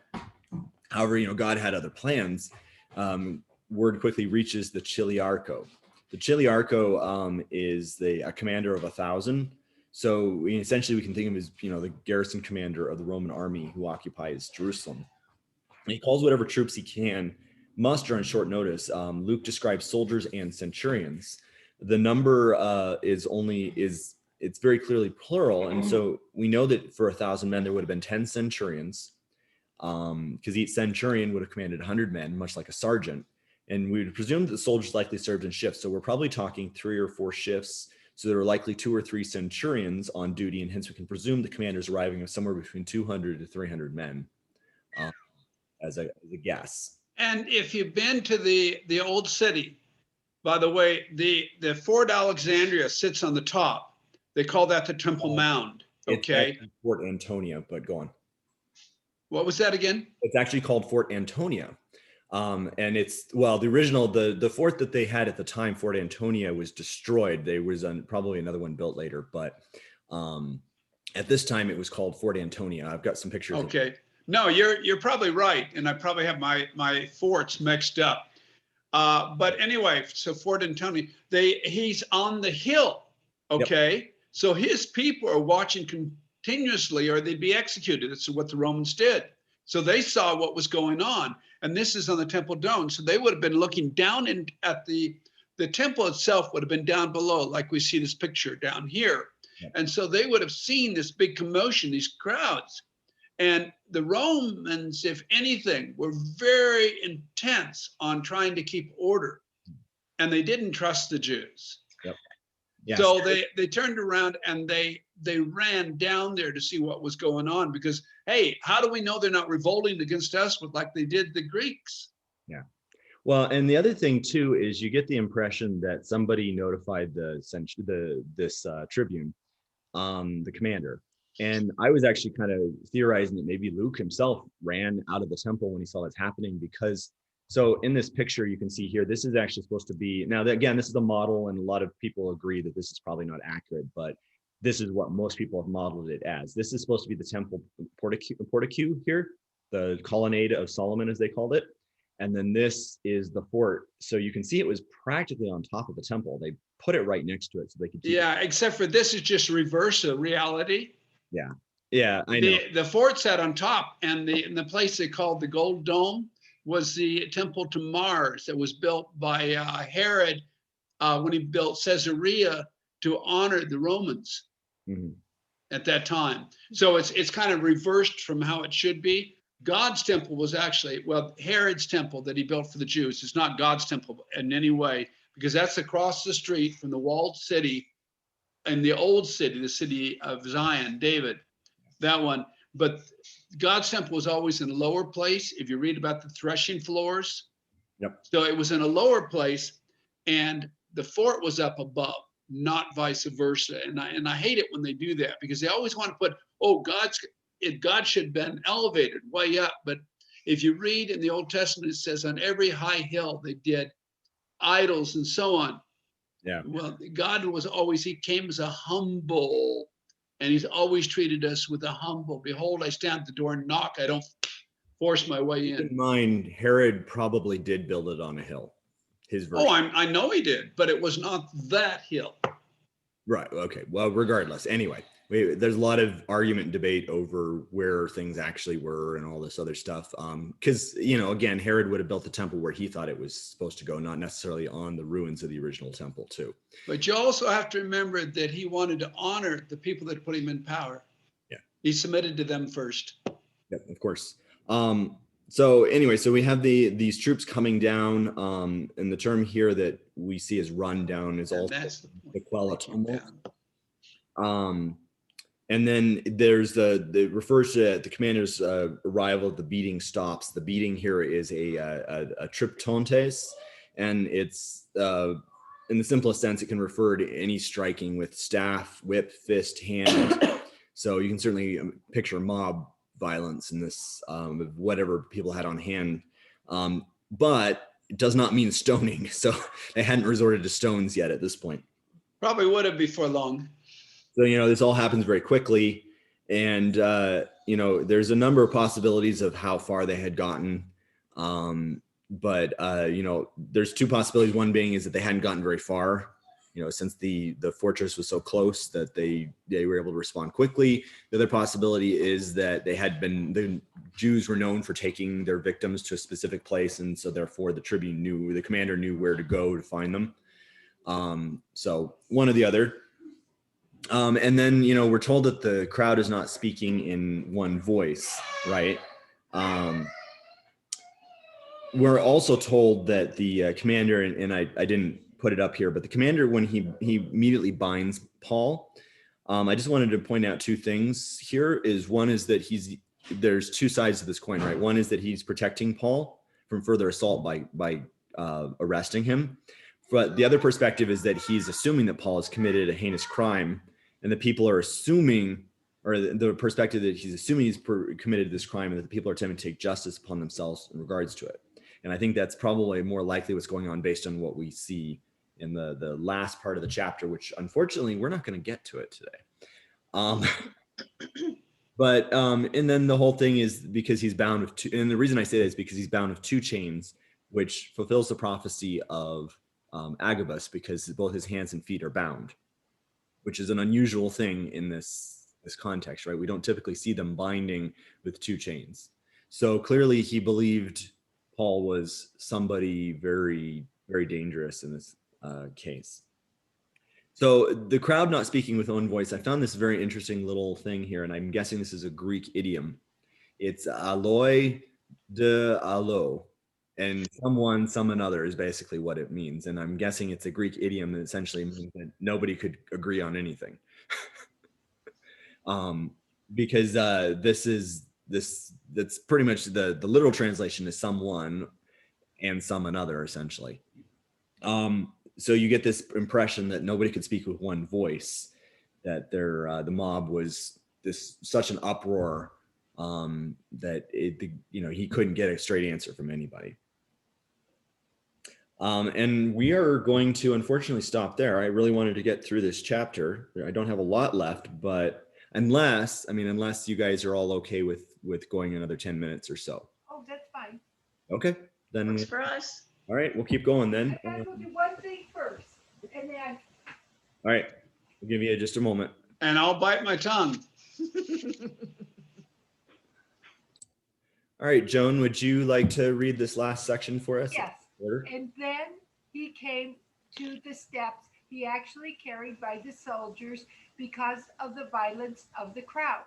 However, God had other plans. Word quickly reaches the Chiliarco. The Chiliarco is a commander of 1,000. So essentially we can think of him as, the garrison commander of the Roman army who occupies Jerusalem. And he calls whatever troops he can muster on short notice. Luke describes soldiers and centurions. The number it's very clearly plural. And so we know that for 1,000 men, there would have been 10 centurions, because each centurion would have commanded 100 men, much like a sergeant. And we would presume that the soldiers likely served in shifts. So we're probably talking 3 or 4 shifts. So there are likely 2 or 3 centurions on duty. And hence we can presume the commander's arriving of somewhere between 200 to 300 men, as a guess. And if you've been to the old city, by the way, the Fort Alexandria sits on the top. They call that the Temple Mound. Okay. It's Fort Antonia, but go on. What was that again? It's actually called Fort Antonia. And it's, the original, the fort that they had at the time, Fort Antonia, was destroyed. There was probably another one built later, but at this time it was called Fort Antonia. I've got some pictures. Okay. No, you're probably right. And I probably have my forts mixed up. But anyway, so Fort Antonia, he's on the hill. Okay. Yep. So his people are watching continuously, or they'd be executed. That's what the Romans did. So they saw what was going on. And this is on the Temple Dome. So they would have been looking down at the temple itself would have been down below, like we see this picture down here. Yeah. And so they would have seen this big commotion, these crowds. And the Romans, if anything, were very intense on trying to keep order. And they didn't trust the Jews. Yep. Yes. So they turned around and they ran down there to see what was going on, because, hey, how do we know they're not revolting against us like they did the Greeks? Yeah. Well, and the other thing too is you get the impression that somebody notified this tribune, the commander. And I was actually kind of theorizing that maybe Luke himself ran out of the temple when he saw this happening, because so in this picture you can see here, this is actually supposed to be, now again, this is a model and a lot of people agree that this is probably not accurate, but this is what most people have modeled it as. This is supposed to be the temple portico here, the colonnade of Solomon, as they called it. And then this is the fort. So you can see it was practically on top of the temple. They put it right next to it so they could. Yeah, except for this is just reverse of reality. Yeah. Yeah, I know. The fort sat on top, and the place they called the Gold Dome was the temple to Mars that was built by Herod when he built Caesarea to honor the Romans at that time. So it's kind of reversed from how it should be. God's temple was actually, well, Herod's temple that he built for the Jews is not God's temple in any way, because that's across the street from the walled city in the old city, the city of Zion, David, that one. But God's temple was always in a lower place. If you read about the threshing floors, so it was in a lower place, and the fort was up above, not vice versa. And I hate it when they do that, because they always want to put, oh, God should have been elevated way up. But if you read in the Old Testament, it says on every high hill they did idols and so on. Yeah. Well, God was always, he came as a humble, and he's always treated us with a humble. Behold, I stand at the door and knock. I don't force my way in. Keep in mind, Herod probably did build it on a hill. His version. Oh, I know he did, but it was not that hill. Right. Okay. Well, regardless. Anyway, there's a lot of argument and debate over where things actually were and all this other stuff. Because, again, Herod would have built the temple where he thought it was supposed to go, not necessarily on the ruins of the original temple, too. But you also have to remember that he wanted to honor the people that put him in power. Yeah. He submitted to them first. Yep, of course. So anyway, so we have these troops coming down, and the term here that we see as run down is also the quell a tumult. And then there's the refers to the commander's arrival. The beating stops. The beating here is a triptontes, and it's in the simplest sense, it can refer to any striking with staff, whip, fist, hand. So you can certainly picture mob violence in this, whatever people had on hand, but it does not mean stoning. So they hadn't resorted to stones yet at this point. Probably would have before long. So, this all happens very quickly. And, there's a number of possibilities of how far they had gotten. But there's two possibilities. One being is that they hadn't gotten very far, since the fortress was so close that they were able to respond quickly. The other possibility is that the Jews were known for taking their victims to a specific place. And so therefore the commander knew where to go to find them. So one or the other. And then, we're told that the crowd is not speaking in one voice, right? We're also told that the commander, and I didn't put it up here, but the commander, when he immediately binds Paul, I just wanted to point out two things here. One is that there's two sides to this coin, right? One is that he's protecting Paul from further assault by arresting him. But the other perspective is that he's assuming that Paul has committed a heinous crime, and the people are assuming, or the perspective that he's assuming he's committed this crime, and that the people are attempting to take justice upon themselves in regards to it. And I think that's probably more likely what's going on based on what we see in the last part of the chapter, which unfortunately we're not going to get to it today. But and then the whole thing is because he's bound with two, and the reason I say that is because he's bound with two chains, which fulfills the prophecy of Agabus, because both his hands and feet are bound, which is an unusual thing in this context, right? We don't typically see them binding with two chains. So clearly he believed Paul was somebody very, very dangerous in this case. So the crowd not speaking with one voice, I found this very interesting little thing here, and I'm guessing this is a Greek idiom. It's aloi de allo, and some another is basically what it means. And I'm guessing it's a Greek idiom that essentially means that nobody could agree on anything. Because that's pretty much the literal translation is someone and some another, essentially. So you get this impression that nobody could speak with one voice, that the mob was such an uproar that he couldn't get a straight answer from anybody. And we are going to unfortunately stop there. I really wanted to get through this chapter. I don't have a lot left, but unless you guys are all okay with going another 10 minutes or so. Oh, that's fine. Okay, then. Works for us. All right, we'll keep going then. I gotta go do one thing first, and then All right, I'll give you just a moment. And I'll bite my tongue. All right, Joan, would you like to read this last section for us? yes. Order? And then he came to the steps he actually carried by the soldiers because of the violence of the crowd.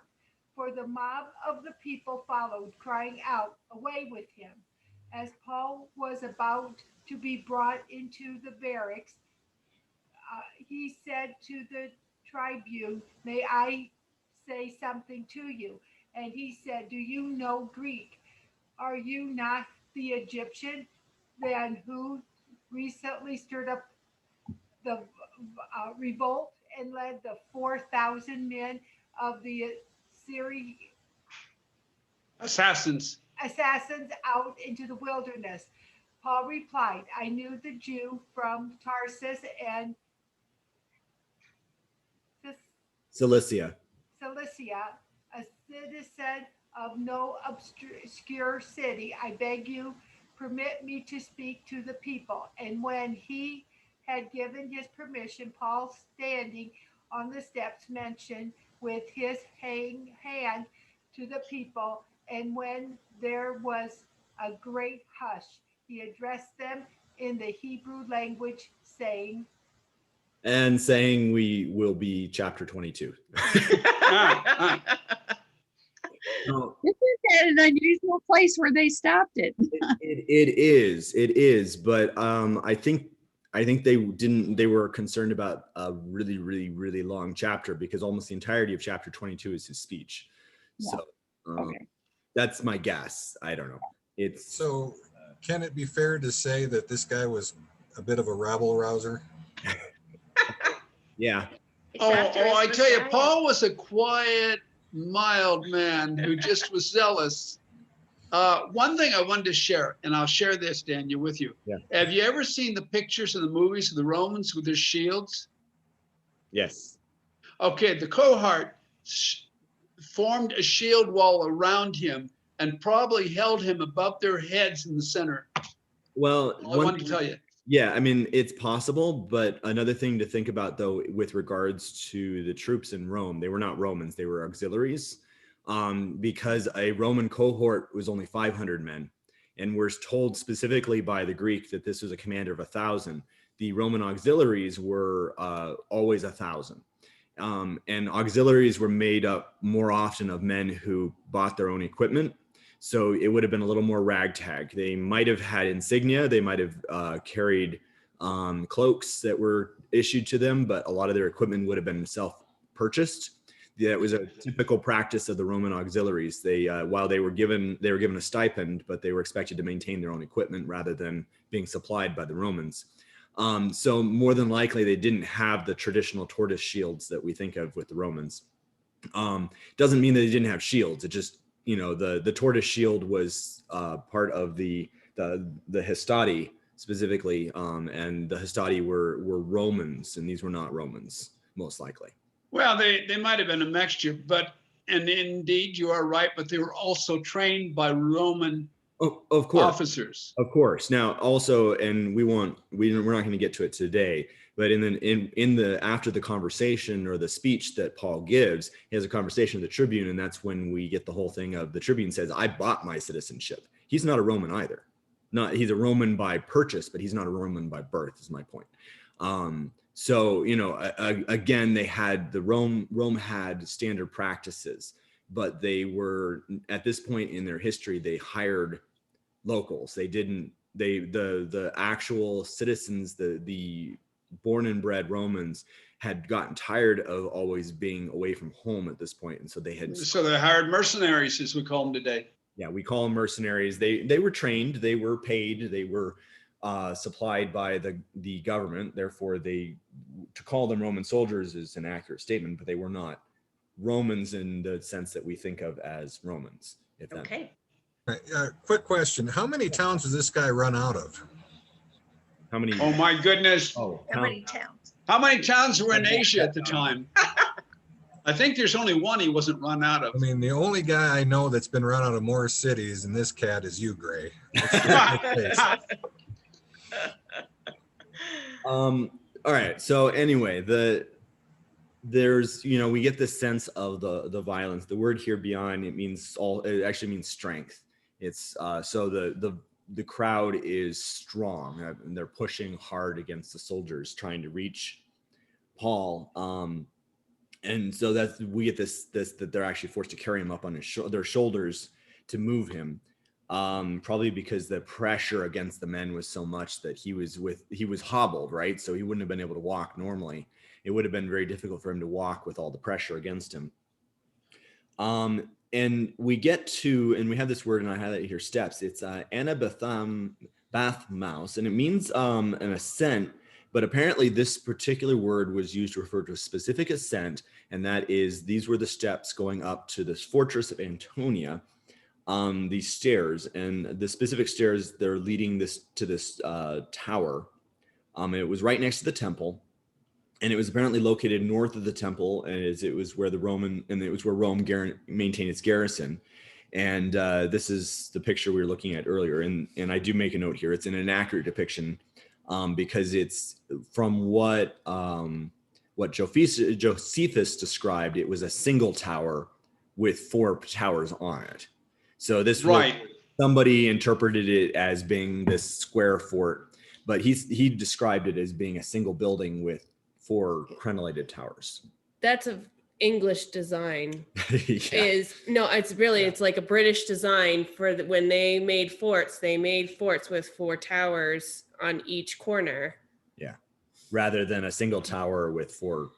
For the mob of the people followed, crying out, "Away with him." As Paul was about to be brought into the barracks, he said to the tribune, "May I say something to you?" And he said, "Do you know Greek? Are you not the Egyptian then who recently stirred up the revolt and led the 4,000 men of the Syrian Assassins. assassins out into the wilderness?" Paul replied, "I knew the Jew from Tarsus and Cilicia. Cilicia, a citizen of no obscure city. I beg you, permit me to speak to the people." And when he had given his permission, Paul, standing on the steps, mentioned with his hand to the people. And when there was a great hush, he addressed them in the Hebrew language, saying, And saying we will be chapter 22. No, Isn't that an unusual place where they stopped it? it is, but I think they were concerned about a really, really, really long chapter because almost the entirety of chapter 22 is his speech. Yeah. So Okay. that's my guess. I don't know. It's So can it be fair to say that this guy was a bit of a rabble rouser? yeah. It's Oh, after his I tell you, Messiah. Paul was a quiet, mild man who just was zealous. One thing I wanted to share, and I'll share this, Daniel, with you. Yeah. Have you ever seen the pictures in the movies of the Romans with their shields? Yes. Okay, the cohort formed a shield wall around him and probably held him above their heads in the center. Well, I wanted to tell you. yeah, I mean, it's possible, but another thing to think about, though, with regards to the troops in Rome, they were not Romans, they were auxiliaries, because a Roman cohort was only 500 men. And we're told specifically by the Greek that this was a commander of 1,000. The Roman auxiliaries were always 1,000. And auxiliaries were made up more often of men who bought their own equipment. So it would have been a little more ragtag. They might have had insignia. They might have carried cloaks that were issued to them, but a lot of their equipment would have been self-purchased. That was a typical practice of the Roman auxiliaries. They, while they were given a stipend, but they were expected to maintain their own equipment rather than being supplied by the Romans. So more than likely, they didn't have the traditional tortoise shields that we think of with the Romans. Doesn't mean that they didn't have shields. It just, the tortoise shield was part of the hastati specifically, and the hastati were Romans, and these were not Romans, most likely. Well, they might have been a mixture, and indeed you are right, but they were also trained by Roman of course. officers. Of course. Now, also, and we're not going to get to it today, but in the after the conversation or the speech that Paul gives, he has a conversation with the tribune, and that's when we get the whole thing of the tribune says, "I bought my citizenship." He's not a Roman either. He's a Roman by purchase, but he's not a Roman by birth, is my point. So, again, they had Rome had standard practices, but they were, at this point in their history, they hired locals. The actual citizens, the born and bred Romans had gotten tired of always being away from home at this point. And so they hired mercenaries, as we call them today. Yeah, we call them mercenaries. They were trained, they were paid, they were supplied by the government. Therefore, to call them Roman soldiers is an accurate statement, but they were not Romans in the sense that we think of as Romans. Okay. Quick question. How many towns does this guy run out of? How many? Oh my goodness. Oh, How many towns? How many towns were in Asia at the time? I think there's only one he wasn't run out of. I mean, the only guy I know that's been run out of more cities than this cat is you, Gray. All right. So anyway, there's, we get this sense of the violence. The word here beyond, it actually means strength. It's so the crowd is strong, and they're pushing hard against the soldiers trying to reach Paul. And so we get this that they're actually forced to carry him up on their shoulders to move him. Probably because the pressure against the men was so much that he was hobbled, right? So he wouldn't have been able to walk normally. It would have been very difficult for him to walk with all the pressure against him. And we get to, and we have this word, and I highlight here, steps. It's bathmouse, and it means an ascent, but apparently this particular word was used to refer to a specific ascent, and that is, these were the steps going up to this fortress of Antonia, these stairs, and the specific stairs, they're leading to this tower. It was right next to the temple, and it was apparently located north of the temple, and it was where Rome maintained its garrison. And this is the picture we were looking at earlier, and I do make a note here. It's an inaccurate depiction because it's from what Josephus described. It was a single tower with 4 towers on it. So this somebody interpreted it as being this square fort, but he described it as being a single building with 4 crenellated towers. That's an English design. Yeah. It's like a British design for when they made forts with 4 towers on each corner. Yeah. Rather than a single tower with four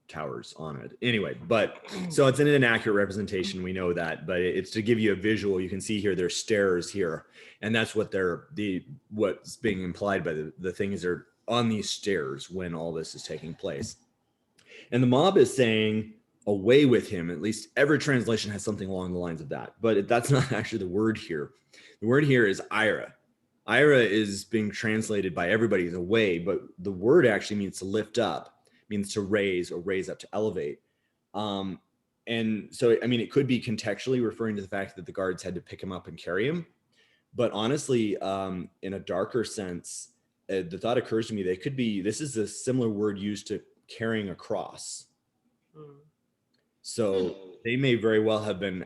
towers on it. Anyway, but so it's an inaccurate representation. We know that, but it's to give you a visual. You can see here, there's stairs here, and that's what what's being implied by the things they're on these stairs when all this is taking place. And the mob is saying, away with him. At least every translation has something along the lines of that, but that's not actually the word here. The word here is ira. Ira is being translated by everybody as away, but the word actually means to lift up, means to raise or raise up, to elevate. And so, I mean, it could be contextually referring to the fact that the guards had to pick him up and carry him. But honestly, in a darker sense, the thought occurs to me, this is a similar word used to carrying a cross. So they may very well have been,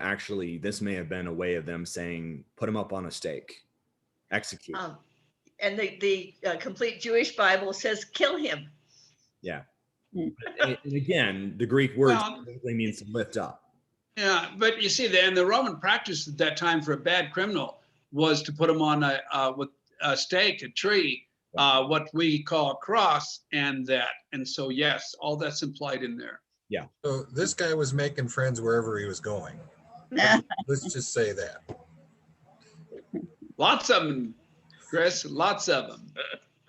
this may have been a way of them saying, put him up on a stake, execute. And the complete Jewish Bible says, kill him. Yeah. And again, the Greek word simply means to lift up. Yeah, but you see, the Roman practice at that time for a bad criminal was to put him on with a stake, a tree, what we call a cross, and that. And so, yes, all that's implied in there. Yeah. So this guy was making friends wherever he was going. Let's just say that. Lots of them, Chris, lots of them.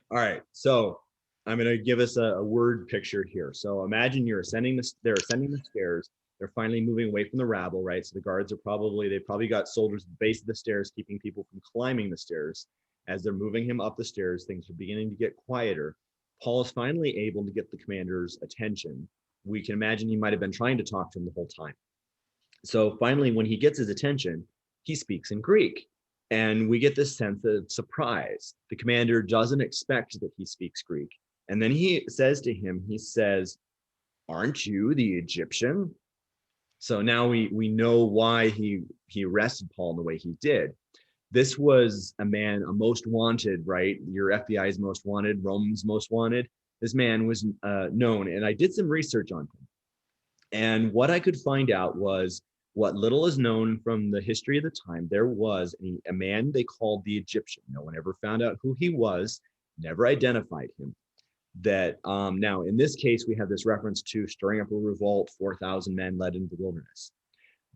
All right. So I'm going to give us a word picture here. So imagine they're ascending the stairs. They're finally moving away from the rabble, right? So the guards they probably got soldiers at the base of the stairs, keeping people from climbing the stairs. As they're moving him up the stairs, things are beginning to get quieter. Paul is finally able to get the commander's attention. We can imagine he might have been trying to talk to him the whole time. So finally, when he gets his attention, he speaks in Greek. And we get this sense of surprise. The commander doesn't expect that he speaks Greek. And then he says to him, aren't you the Egyptian? So now we know why he arrested Paul in the way he did. This was a most wanted, right? Your FBI's most wanted, Rome's most wanted. This man was known, and I did some research on him. And what I could find out was what little is known from the history of the time. There was a man they called the Egyptian. No one ever found out who he was, never identified him. That now in this case, we have this reference to stirring up a revolt, 4,000 men led into the wilderness.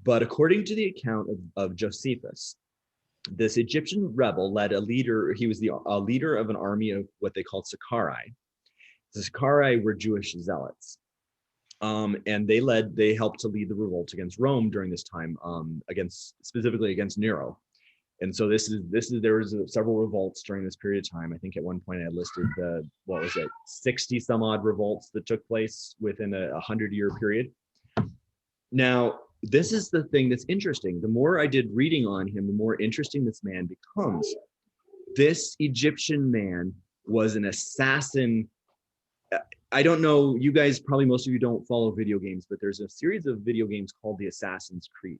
But according to the account of Josephus, this Egyptian rebel led a leader. He was a leader of an army of what they called Sicarii. The Sicarii were Jewish zealots. And they helped to lead the revolt against Rome during this time, specifically against Nero. And so there was several revolts during this period of time. I think at one point I listed the, what was it, 60 some odd revolts that took place within a 100-year period. Now, this is the thing that's interesting. The more I did reading on him, the more interesting this man becomes. This Egyptian man was an assassin. I don't know, you guys, probably most of you don't follow video games, but there's a series of video games called the Assassin's Creed.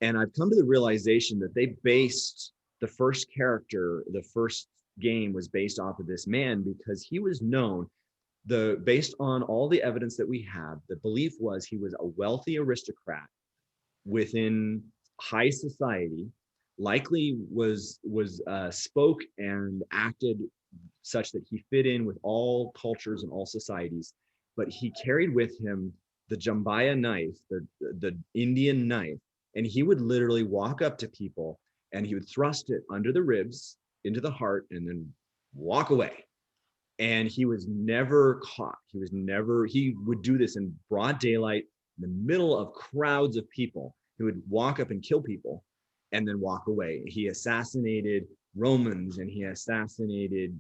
And I've come to the realization that they based the first character, the first game was based off of this man because he was known, based on all the evidence that we have, the belief was he was a wealthy aristocrat within high society, likely spoke and acted such that he fit in with all cultures and all societies, but he carried with him the Jambaya knife, the Indian knife, and he would literally walk up to people and he would thrust it under the ribs, into the heart, and then walk away. And he was never caught. He would do this in broad daylight, in the middle of crowds of people. He would walk up and kill people and then walk away. He assassinated Romans and he assassinated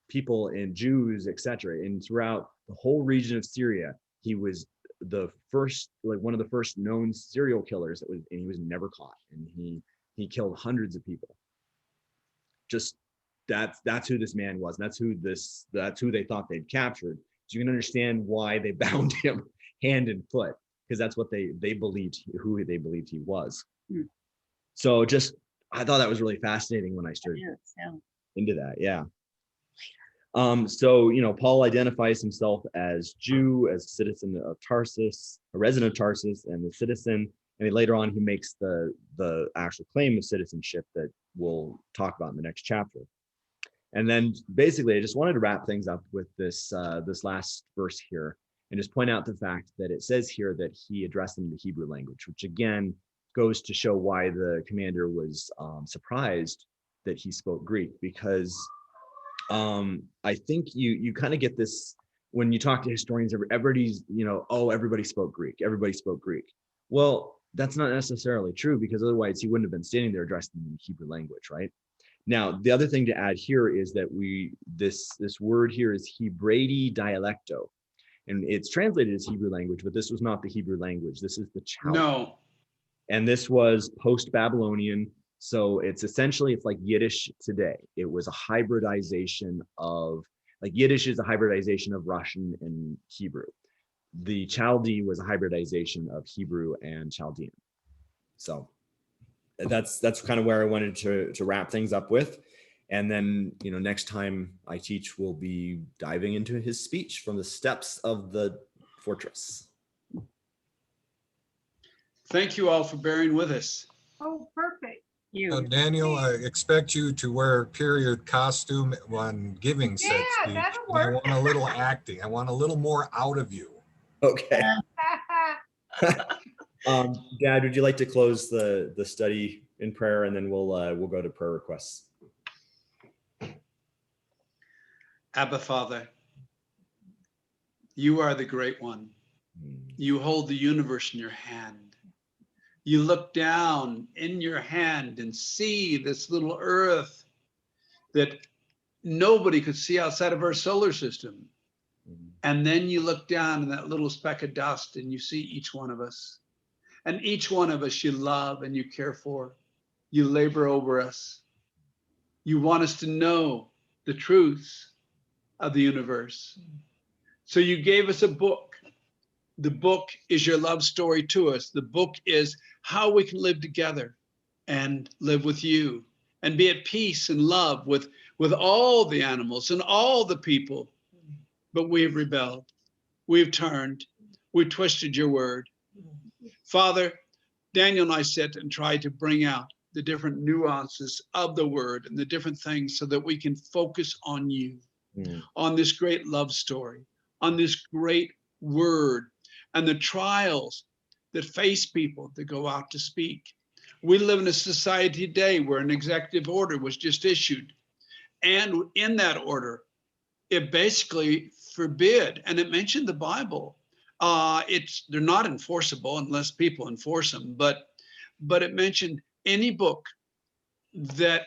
people and Jews, etc. And throughout the whole region of Syria, he was the first, like one of the first known serial killers and he was never caught. And he killed hundreds of people. Just that's who this man was. And that's who they thought they'd captured. So you can understand why they bound him hand and foot, because that's what they believed, who they believed he was. So I thought that was really fascinating when I started into that. Yeah. So, Paul identifies himself as Jew, as a citizen of Tarsus, a resident of Tarsus, and a citizen. And later on, he makes the actual claim of citizenship that we'll talk about in the next chapter. And then basically, I just wanted to wrap things up with this last verse here and just point out the fact that it says here that he addressed them in the Hebrew language, which again goes to show why the commander was surprised that he spoke Greek, because I think you kind of get this when you talk to historians, everybody's, everybody spoke Greek. Everybody spoke Greek. Well, that's not necessarily true, because otherwise he wouldn't have been standing there addressing them in the Hebrew language, right? Now, the other thing to add here is that this word here is Hebraidi dialecto, and it's translated as Hebrew language, but this was not the Hebrew language. This is the Chaldee. No. And this was post-Babylonian. So it's like Yiddish today. It was a hybridization Yiddish is a hybridization of Russian and Hebrew. The Chaldee was a hybridization of Hebrew and Chaldean. So that's kind of where I wanted to wrap things up with. And then, next time I teach, we'll be diving into his speech from the steps of the fortress. Thank you all for bearing with us. Oh, perfect. Daniel, I expect you to wear period costume when giving said speech. that'll I work. want a little acting. I want a little more out of you. Okay. Dad, would you like to close the study in prayer, and then we'll go to prayer requests. Abba, Father, you are the great one. You hold the universe in your hand. You look down in your hand and see this little earth that nobody could see outside of our solar system. And then you look down in that little speck of dust and you see each one of us. And each one of us you love and you care for. You labor over us. You want us to know the truths of the universe. So you gave us a book. The book is your love story to us. The book is how we can live together and live with you and be at peace and love with all the animals and all the people. But we have rebelled. We've turned. We've twisted your word. Father, Daniel and I sit and try to bring out the different nuances of the word and the different things so that we can focus on you, on this great love story, on this great word, and the trials that face people that go out to speak. We live in a society today where an executive order was just issued. And in that order, it basically forbid, and it mentioned the Bible. They're not enforceable unless people enforce them, but it mentioned any book that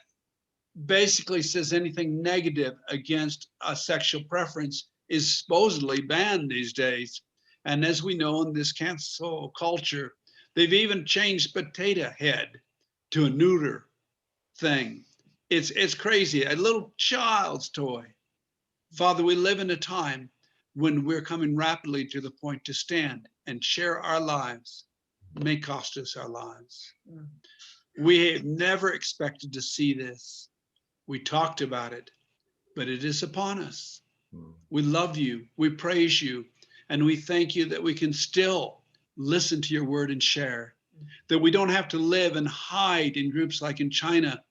basically says anything negative against a sexual preference is supposedly banned these days. And as we know in this cancel culture, they've even changed potato head to a neuter thing. It's crazy, a little child's toy. Father, we live in a time when we're coming rapidly to the point to stand and share our lives. May cost us our lives. We have never expected to see this. We talked about it, but it is upon us. We love you, we praise you, and we thank you that we can still listen to your word and share, that we don't have to live and hide in groups like in China,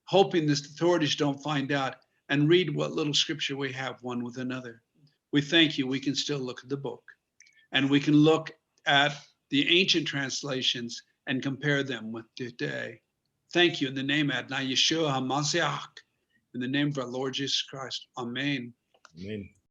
hoping the authorities don't find out, and read what little scripture we have one with another. We thank you, we can still look at the book, and we can look at the ancient translations and compare them with today. Thank you in the name of Adonai Yeshua HaMashiach, in the name of our Lord Jesus Christ. Amen. Amen.